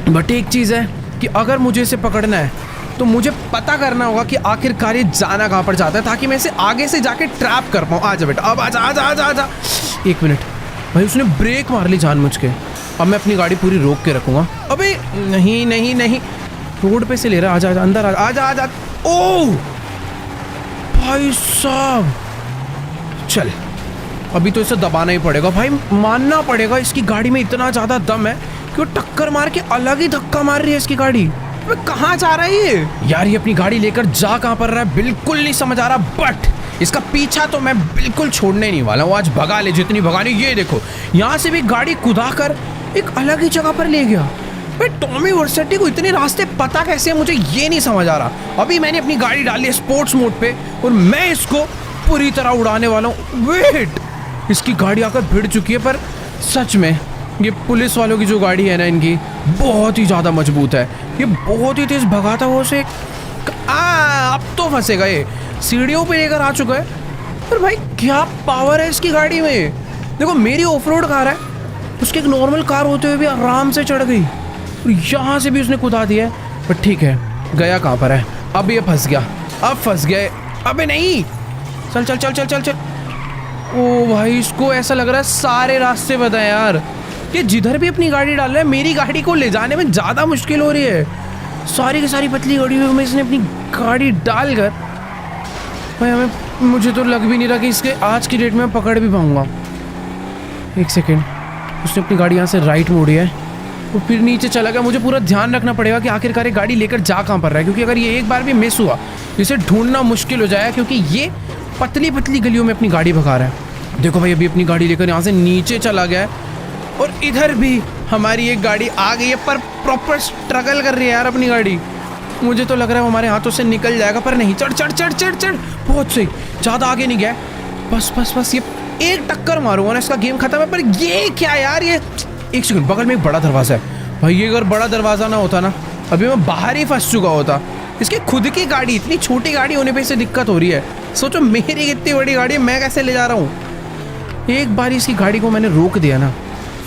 Speaker 1: बट एक चीज़ है कि अगर मुझे इसे पकड़ना है तो मुझे पता करना होगा कि आखिरकार ये जाना कहाँ पर चाहता है, ताकि मैं इसे आगे से जाके ट्रैप कर पाऊँ। आजा बेटा, अब आजा आजा आजा आजा। एक मिनट भाई, उसने ब्रेक मार ली जानबूझ के। अब मैं अपनी गाड़ी पूरी रोक के रखूँगा। अबे नहीं नहीं नहीं, रोड पे से ले रहा। आजा आजा अंदर, आजा आजा। ओह भाई साहब, चल अभी तो इसे दबाना ही पड़ेगा भाई, मानना पड़ेगा इसकी गाड़ी में इतना ज़्यादा दम है कि वो टक्कर मार के अलग ही धक्का मार रही है इसकी गाड़ी। अबे कहाँ जा रहा है ये यार? ये अपनी गाड़ी लेकर जा कहाँ पर रहा है बिल्कुल नहीं समझ आ रहा। बट इसका पीछा तो मैं बिल्कुल छोड़ने नहीं वाला हूँ। आज भगा ले जितनी भगानी। ये देखो यहाँ से भी गाड़ी कुदा कर एक अलग ही जगह पर ले गया। भाई टॉमी वर्सेटी को इतने रास्ते पता कैसे है, मुझे ये नहीं समझ आ रहा। अभी मैंने अपनी गाड़ी डाली है स्पोर्ट्स मोड पे और मैं इसको पूरी तरह उड़ाने वाला हूँ। वेट, इसकी गाड़ी आकर भिड़ चुकी है, पर सच में ये पुलिस वालों की जो गाड़ी है ना, इनकी बहुत ही ज़्यादा मजबूत है। ये बहुत ही तेज़ भगाता हुआ उसे अब तो फंसेगा। ये सीढ़ियों पे लेकर आ चुका है। पर भाई क्या पावर है इसकी गाड़ी में। देखो मेरी ऑफ रोड कार है, उसकी एक नॉर्मल कार होते हुए भी आराम से चढ़ गई और यहाँ से भी उसने कुदा दिया है। पर ठीक है, गया कहाँ पर है? अब ये फंस गया, अब फंस गया। अबे नहीं, चल चल चल चल चल चल। ओ भाई, इसको ऐसा लग रहा है सारे रास्ते बताए यार। ये जिधर भी अपनी गाड़ी डाल रहा है, मेरी गाड़ी को ले जाने में ज़्यादा मुश्किल हो रही है। सारी की सारी पतली गाड़ियों में इसने अपनी गाड़ी डाल कर भाई मुझे तो लग भी नहीं रहा कि इसके आज की डेट में पकड़ भी पाऊँगा। एक सेकेंड, उसने अपनी गाड़ी यहाँ से राइट मोड़ी है वो फिर नीचे चला गया। मुझे पूरा ध्यान रखना पड़ेगा कि आखिरकार ये गाड़ी लेकर जा कहाँ पर रहा है, क्योंकि अगर ये एक बार भी मिस हुआ इसे ढूंढना मुश्किल हो जाएगा, क्योंकि ये पतली पतली गलियों में अपनी गाड़ी भगा रहा है। देखो भाई, अभी अपनी गाड़ी लेकर यहाँ से नीचे चला गया है और इधर भी हमारी एक गाड़ी आ गई है, पर प्रॉपर स्ट्रगल कर रही है यार अपनी गाड़ी। मुझे तो लग रहा है हमारे हाथों से निकल जाएगा, पर नहीं। चढ़ चढ़ चढ़ चढ़ चढ़, बहुत सही, ज़्यादा आगे नहीं गया। बस बस बस, ये एक टक्कर मारूंगा ना, इसका गेम खत्म है। पर ये क्या यार, ये एक सेकंड, बगल में एक बड़ा दरवाज़ा है भाई। ये अगर बड़ा दरवाज़ा ना होता ना, अभी मैं बाहर ही फंस चुका होता। इसकी खुद की गाड़ी, इतनी छोटी गाड़ी होने पे इसे दिक्कत हो रही है। सोचो मेरी कितनी बड़ी गाड़ी है, मैं कैसे ले जा रहा हूँ। एक बार इसकी गाड़ी को मैंने रोक दिया ना,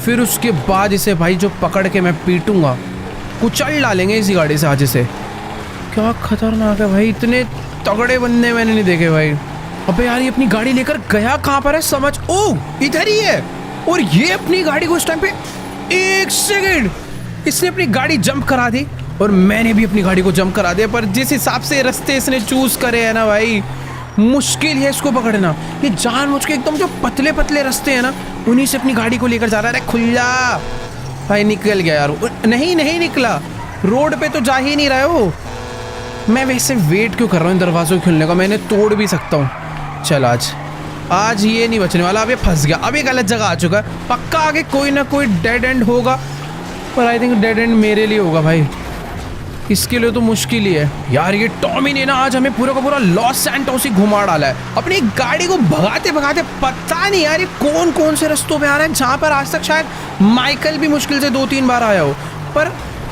Speaker 1: फिर उसके बाद इसे भाई जो पकड़ के मैं पीटूंगा, कुचल डालेंगे इसी गाड़ी से आज इसे। क्या खतरनाक है भाई, इतने तगड़े बंदे मैंने नहीं देखे भाई। अबे यार, ये अपनी गाड़ी लेकर गया कहाँ पर है, समझ, ओ इधर ही है। और ये अपनी गाड़ी को इस टाइम पे, एक सेकंड, इसने अपनी गाड़ी जंप करा दी और मैंने भी अपनी गाड़ी को जंप करा दिया। पर जिस हिसाब से रास्ते इसने चूज करे है ना भाई, मुश्किल है इसको पकड़ना। ये जानबूझ के एकदम जो पतले पतले रास्ते हैं ना, उन्हीं से अपनी गाड़ी को लेकर जा रहा है। अरे खुल जा भाई, निकल गया यार। नहीं नहीं निकला, रोड पे तो जा ही नहीं रहे हो। मैं वैसे वेट क्यों कर रहा हूँ दरवाज़ों को खुलने का, मैंने तोड़ भी सकता हूँ। चल आज ये नहीं बचने वाला। अब ये फंस गया, अब ये गलत जगह आ चुका है। पक्का आगे कोई ना कोई डेड एंड होगा, पर आई थिंक डेड एंड मेरे लिए होगा भाई। इसके लिए तो मुश्किल ही है यार। ये टॉमी ने ना आज हमें पूरा का पूरा लॉस सैंटोस ही घुमा डाला है अपनी गाड़ी को भगाते भगाते। पता नहीं यार ये कौन कौन से रास्तों पे आ रहा है, जहाँ पर आज तक शायद माइकल भी मुश्किल से 2-3 बार आया हो। पर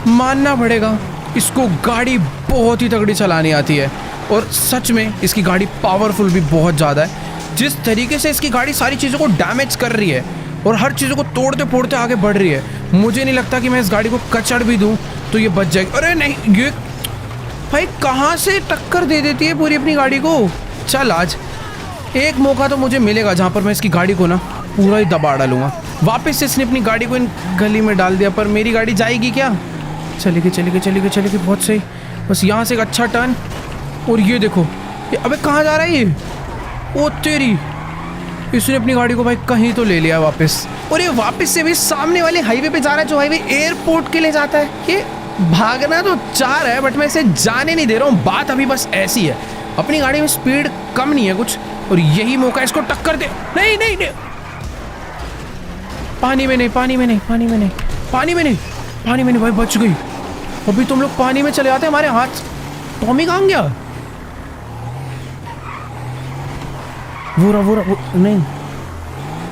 Speaker 1: मानना पड़ेगा, इसको गाड़ी बहुत ही तगड़ी चलानी आती है और सच में इसकी गाड़ी पावरफुल भी बहुत ज़्यादा है। जिस तरीके से इसकी गाड़ी सारी चीज़ों को डैमेज कर रही है और हर चीज़ों को तोड़ते फोड़ते आगे बढ़ रही है, मुझे नहीं लगता कि मैं इस गाड़ी को कचड़ भी दूं तो ये बच जाएगी। अरे नहीं, ये भाई कहाँ से टक्कर दे देती है पूरी अपनी गाड़ी को। चल आज एक मौका तो मुझे मिलेगा जहाँ पर मैं इसकी गाड़ी को ना पूरा ही दबा डालूंगा। वापस से इसने अपनी गाड़ी को इन गली में डाल दिया, पर मेरी गाड़ी जाएगी क्या? चलेगी चलेगी चलेगी चलेगी, बहुत सही। बस यहाँ से एक अच्छा टर्न, और ये देखो ये, अबे कहाँ जा रहा है ये? ओ तेरी, इसने अपनी गाड़ी को भाई कहीं तो ले लिया वापस। और ये वापस से भी सामने वाले हाईवे पे जा रहा है, जो हाईवे एयरपोर्ट के लिए जाता है। ये भागना तो चाह रहा है, बट मैं इसे जाने नहीं दे रहा हूँ। बात अभी बस ऐसी है, अपनी गाड़ी में स्पीड कम नहीं है कुछ, और यही मौका इसको टक्कर दे। नहीं नहीं नहीं, पानी में नहीं, पानी में नहीं, पानी में नहीं, पानी में नहीं, पानी में नहीं भाई, बच गई। अभी तुम लोग पानी में चले आते, हमारे हाथ। टॉमी कहाँ गया? वो नहीं,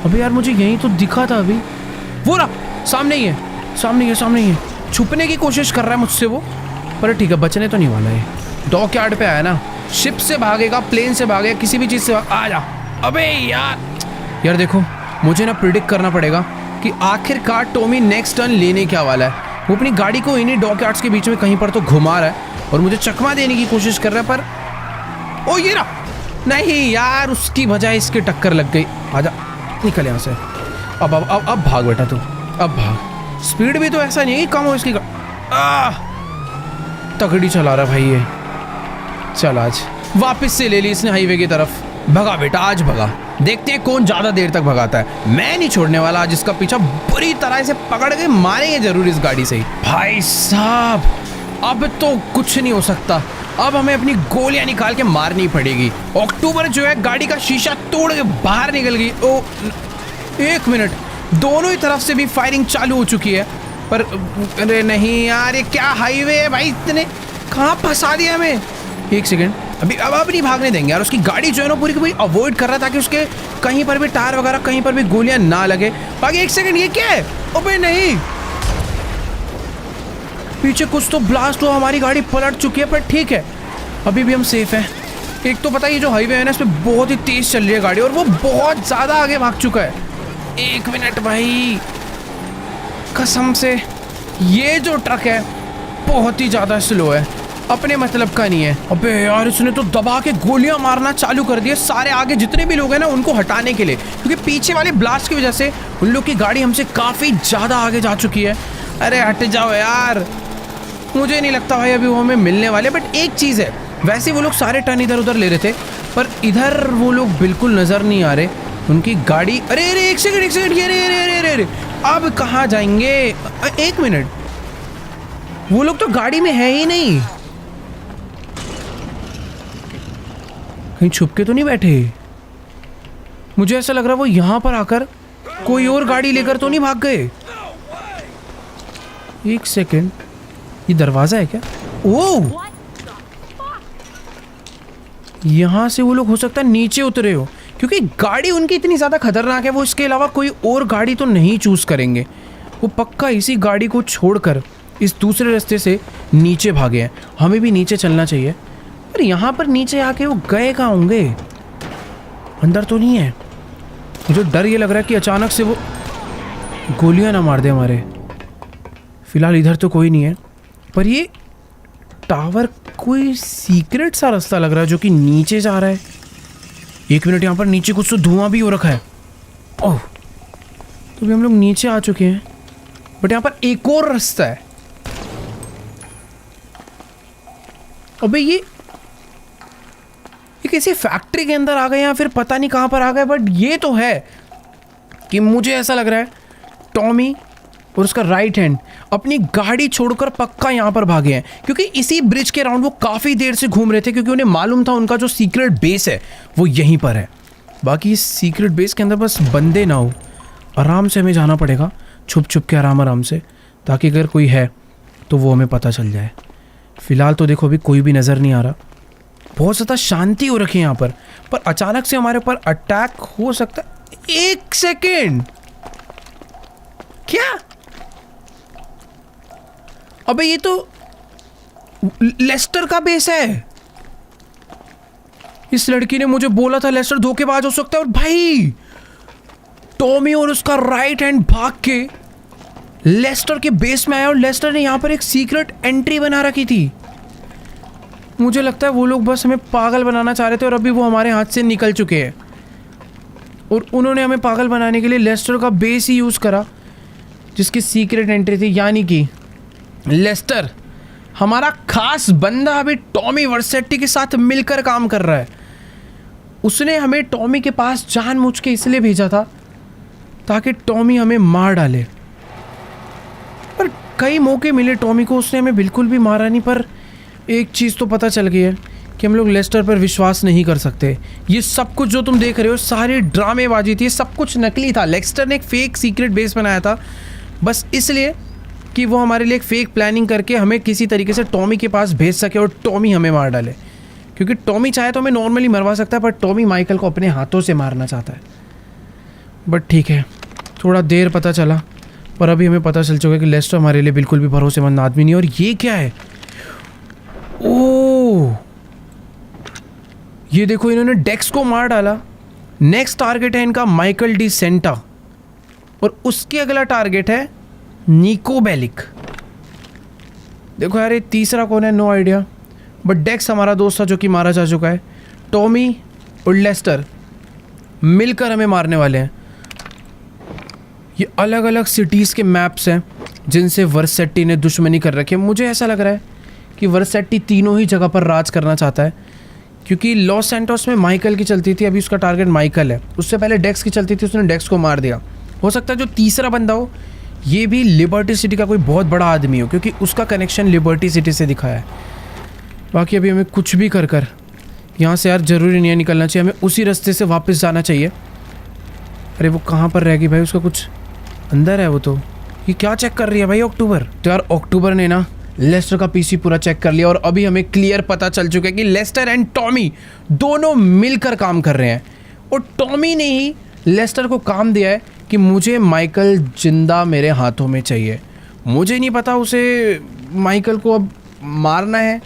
Speaker 1: अबे यार मुझे यहीं तो दिखा था अभी। वो रहा, सामने ही है, सामने ही है, सामने ही है। छुपने की कोशिश कर रहा है मुझसे वो, पर ठीक है, बचने तो नहीं वाला है। डॉक यार्ड पे आया ना, शिप से भागेगा, प्लेन से भागेगा, किसी भी चीज़ से आ जा। अबे यार देखो, मुझे ना प्रिडिक्ट करना पड़ेगा कि आखिरकार टॉमी नेक्स्ट टर्न लेने क्या वाला है। वो अपनी गाड़ी को इन्हीं डॉक यार्ड्स के बीच में कहीं पर तो घुमा रहा है और मुझे चकमा देने की कोशिश कर रहा है, पर ओ ये रहा। नहीं यार, उसकी बजाय इसके टक्कर लग गई। आजा, निकल यहाँ से। अब भाग बेटा तू, अब भाग। स्पीड भी तो ऐसा नहीं है कि कम हो इसकी। तगड़ी चला रहा भाई ये। चल आज वापस से ले ली इसने हाईवे की तरफ। भगा बेटा, आज भगा। देखते हैं कौन ज्यादा देर तक भगाता है। मैं नहीं छोड़ने वाला आज इसका पीछा, बुरी तरह से पकड़ के मारेंगे जरूर इस गाड़ी से ही। भाई साहब, अब तो कुछ नहीं हो सकता। अब हमें अपनी गोलियां निकाल के मारनी पड़ेगी। अक्टूबर जो है गाड़ी का शीशा तोड़ के बाहर निकल गई। ओ एक मिनट, दोनों ही तरफ से भी फायरिंग चालू हो चुकी है। पर अरे नहीं यार, ये क्या हाईवे है भाई, इतने कहाँ फंसा दिया हमें। एक सेकंड, अब नहीं भागने देंगे यार। उसकी गाड़ी जो है ना पूरी की पूरी अवॉइड कर रहा था कि उसके कहीं पर भी टायर वगैरह कहीं पर भी गोलियां ना लगे। बाकी एक सेकंड, ये क्या है? अबे नहीं, पीछे कुछ तो ब्लास्ट हुआ, हमारी गाड़ी पलट चुकी है, पर ठीक है, अभी भी हम सेफ हैं। एक तो पता है ये जो हाईवे है ना, इस पे बहुत ही तेज चल रही है गाड़ी और वो बहुत ज़्यादा आगे भाग चुका है। एक मिनट भाई, कसम से ये जो ट्रक है बहुत ही ज़्यादा स्लो है, अपने मतलब का नहीं है। अबे यार, इसने तो दबा के गोलियां मारना चालू कर दिए सारे आगे जितने भी लोग हैं ना उनको हटाने के लिए, क्योंकि पीछे वाले ब्लास्ट की वजह से उन लोग की गाड़ी हमसे काफ़ी ज़्यादा आगे जा चुकी है। अरे हट जाओ यार, मुझे नहीं लगता भाई अभी वो हमें मिलने वाले। बट एक चीज़ है, वैसे वो लोग सारे टर्न इधर उधर ले रहे थे, पर इधर वो लोग बिल्कुल नज़र नहीं आ रहे। उनकी गाड़ी, अरे एक सेकंड, ये अब कहाँ जाएंगे? एक मिनट, वो लोग तो गाड़ी में है ही नहीं। कहीं छुप के तो नहीं बैठे? मुझे ऐसा लग रहा है वो यहां पर आकर कोई और गाड़ी लेकर तो नहीं भाग गए। एक सेकेंड, ये दरवाजा है क्या? ओह, यहां से वो लोग हो सकता है नीचे उतरे हो, क्योंकि गाड़ी उनकी इतनी ज्यादा खतरनाक है, वो इसके अलावा कोई और गाड़ी तो नहीं चूज करेंगे। वो पक्का इसी गाड़ी को छोड़कर इस दूसरे रास्ते से नीचे भागे हैं। हमें भी नीचे चलना चाहिए। पर यहाँ पर नीचे आके वो गए कहाँ होंगे? अंदर तो नहीं है। मुझे डर ये लग रहा है कि अचानक से वो गोलियां ना मार दे हमारे। फिलहाल इधर तो कोई नहीं है, पर ये टावर कोई सीक्रेट सा रास्ता लग रहा है जो कि नीचे जा रहा है। एक मिनट, यहाँ पर नीचे कुछ तो धुआं भी हो रखा है। ओह, तो भी हम लोग नीचे आ चुके हैं, बट यहाँ पर एक और रास्ता है। अबे ये किसी फैक्ट्री के अंदर आ गए या फिर पता नहीं कहां पर आ गए, बट ये तो है कि मुझे ऐसा लग रहा है टॉमी और उसका राइट हैंड अपनी गाड़ी छोड़कर पक्का यहां पर भागे हैं, क्योंकि इसी ब्रिज के अराउंड वो काफ़ी देर से घूम रहे थे, क्योंकि उन्हें मालूम था उनका जो सीक्रेट बेस है वो यहीं पर है। बाकी इस सीक्रेट बेस के अंदर बस बंदे ना हो, आराम से हमें जाना पड़ेगा, छुप छुप के आराम से, ताकि अगर कोई है तो वो हमें पता चल जाए। फिलहाल तो देखो अभी कोई भी नज़र नहीं आ रहा, बहुत ज़्यादा शांति हो रखी है यहाँ पर अचानक से हमारे ऊपर अटैक हो सकता है। एक सेकेंड, क्या? अबे ये तो लेस्टर का बेस है। इस लड़की ने मुझे बोला था लेस्टर धोखेबाज हो सकता है, और भाई टॉमी और उसका राइट हैंड भाग के लेस्टर के बेस में आया, और लेस्टर ने यहाँ पर एक सीक्रेट एंट्री बना रखी थी। मुझे लगता है वो लोग बस हमें पागल बनाना चाह रहे थे, और अभी वो हमारे हाथ से निकल चुके हैं, और उन्होंने हमें पागल बनाने के लिए लेस्टर का बेस ही यूज़ करा जिसकी सीक्रेट एंट्री थी। यानी कि लेस्टर, हमारा खास बंदा, अभी टॉमी वर्सेटी के साथ मिलकर काम कर रहा है। उसने हमें टॉमी के पास जानबूझ के इसलिए भेजा था ताकि टॉमी हमें मार डाले, पर कई मौके मिले टॉमी को, उसने हमें बिल्कुल भी मारा नहीं। पर एक चीज़ तो पता चल गई है कि हम लोग लेस्टर पर विश्वास नहीं कर सकते। ये सब कुछ जो तुम देख रहे हो सारी ड्रामेबाजी थी, सब कुछ नकली था। लेस्टर ने एक फेक सीक्रेट बेस बनाया था बस इसलिए कि वो हमारे लिए एक फेक प्लानिंग करके हमें किसी तरीके से टॉमी के पास भेज सके और टॉमी हमें मार डाले, क्योंकि टॉमी चाहे तो हमें नॉर्मली मरवा सकता है, पर टॉमी माइकल को अपने हाथों से मारना चाहता है। बट ठीक है, थोड़ा देर पता चला, पर अभी हमें पता चल चुका है कि लेस्टर हमारे लिए बिल्कुल भी भरोसेमंद आदमी नहीं है। और ये क्या है? ओह, ये देखो, इन्होंने डेक्स को मार डाला। नेक्स्ट टारगेट है इनका माइकल डी सेंटा, और उसके अगला टारगेट है निको बेलिक। देखो यार, ये तीसरा कौन है? नो आइडिया, बट डेक्स हमारा दोस्त था जो कि मारा जा चुका है। टॉमी और लेस्टर मिलकर हमें मारने वाले हैं। ये अलग अलग सिटीज़ के मैप्स हैं जिनसे वर्सेटी ने दुश्मनी कर रखी है। मुझे ऐसा लग रहा है कि वर्सेटी तीनों ही जगह पर राज करना चाहता है, क्योंकि लॉस सैंटोस में माइकल की चलती थी, अभी उसका टारगेट माइकल है। उससे पहले डेक्स की चलती थी, उसने डेक्स को मार दिया। हो सकता है जो तीसरा बंदा हो ये भी लिबर्टी सिटी का कोई बहुत बड़ा आदमी हो, क्योंकि उसका कनेक्शन लिबर्टी सिटी से दिखा है। बाकी अभी हमें कुछ भी कर कर यहाँ से यार ज़रूरी नहीं है निकलना चाहिए, हमें उसी रास्ते से वापस जाना चाहिए। अरे वो कहाँ पर रह गई भाई? उसका कुछ अंदर है वो तो। ये क्या चेक कर रही है भाई अक्टूबर? तो यार अक्टूबर ने ना लेस्टर का पीसी पूरा चेक कर लिया, और अभी हमें क्लियर पता चल चुका है कि लेस्टर एंड टॉमी दोनों मिलकर काम कर रहे हैं, और टॉमी ने ही लेस्टर को काम दिया है कि मुझे माइकल जिंदा मेरे हाथों में चाहिए। मुझे नहीं पता उसे माइकल को अब मारना है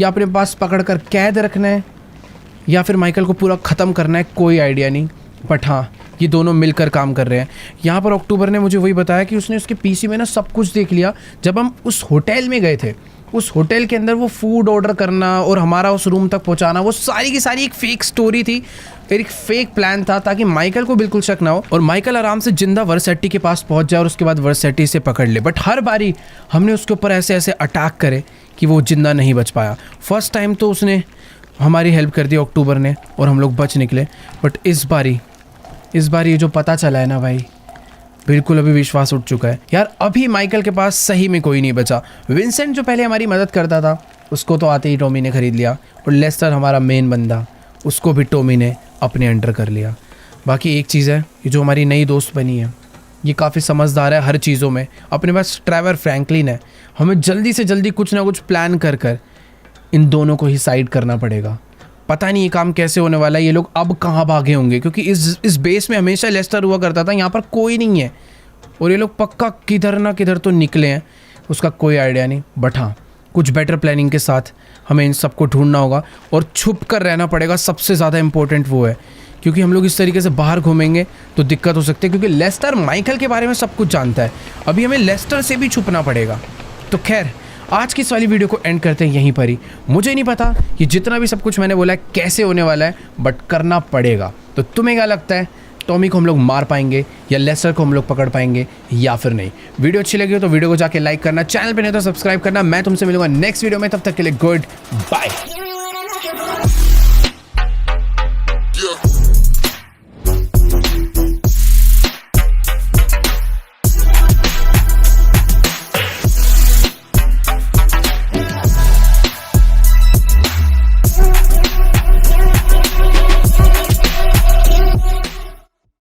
Speaker 1: या अपने पास पकड़ कर कैद रखना है या फिर माइकल को पूरा ख़त्म करना है, कोई आइडिया नहीं। बट हाँ, ये दोनों मिलकर काम कर रहे हैं। यहाँ पर अक्टूबर ने मुझे वही बताया कि उसने उसके पीसी में ना सब कुछ देख लिया। जब हम उस होटल में गए थे, उस होटल के अंदर वो फूड ऑर्डर करना और हमारा उस रूम तक पहुँचाना, वो सारी की सारी एक फेक स्टोरी थी, एक फेक प्लान था, ताकि माइकल को बिल्कुल शक ना हो और माइकल आराम से जिंदा वर्सेटी के पास पहुँच जाए और उसके बाद वर्सेटी से पकड़ ले। बट हर बारी हमने उसके ऊपर ऐसे ऐसे अटैक करे कि वो जिंदा नहीं बच पाया। फर्स्ट टाइम तो उसने हमारी हेल्प कर दी अक्टूबर ने, और हम लोग बच निकले। बट इस बारी ये जो पता चला है ना भाई, बिल्कुल अभी विश्वास उठ चुका है यार। अभी माइकल के पास सही में कोई नहीं बचा। विंसेंट जो पहले हमारी मदद करता था उसको तो आते ही टॉमी ने खरीद लिया, और लेस्टर हमारा मेन बंदा उसको भी टॉमी ने अपने अंडर कर लिया। बाकी एक चीज़ है, ये जो हमारी नई दोस्त बनी है ये काफ़ी समझदार है हर चीज़ों में। अपने पास ट्रेवर फ्रैंकलिन है, हमें जल्दी से जल्दी कुछ ना कुछ प्लान कर कर इन दोनों को ही साइड करना पड़ेगा। पता नहीं ये काम कैसे होने वाला है, ये लोग अब कहाँ भागे होंगे, क्योंकि इस बेस में हमेशा लेस्टर हुआ करता था, यहाँ पर कोई नहीं है और ये लोग पक्का किधर ना किधर तो निकले हैं, उसका कोई आइडिया नहीं। बट हाँ, कुछ बेटर प्लानिंग के साथ हमें इन सबको ढूंढना होगा और छुप कर रहना पड़ेगा। सबसे ज़्यादा इंपॉर्टेंट वो है, क्योंकि हम लोग इस तरीके से बाहर घूमेंगे तो दिक्कत हो सकती है, क्योंकि लेस्टर माइकल के बारे में सब कुछ जानता है। अभी हमें लेस्टर से भी छुपना पड़ेगा। तो खैर, आज की इस वाली वीडियो को एंड करते हैं यहीं पर ही। मुझे नहीं पता कि जितना भी सब कुछ मैंने बोला है कैसे होने वाला है, बट करना पड़ेगा। तो तुम्हें क्या लगता है, टॉमी को हम लोग मार पाएंगे या लेस्टर को हम लोग पकड़ पाएंगे या फिर नहीं? वीडियो अच्छी लगी हो तो वीडियो को जाके लाइक करना, चैनल पे नहीं तो सब्सक्राइब करना। मैं तुमसे मिलूंगा नेक्स्ट वीडियो में, तब तक के लिए गुड बाय।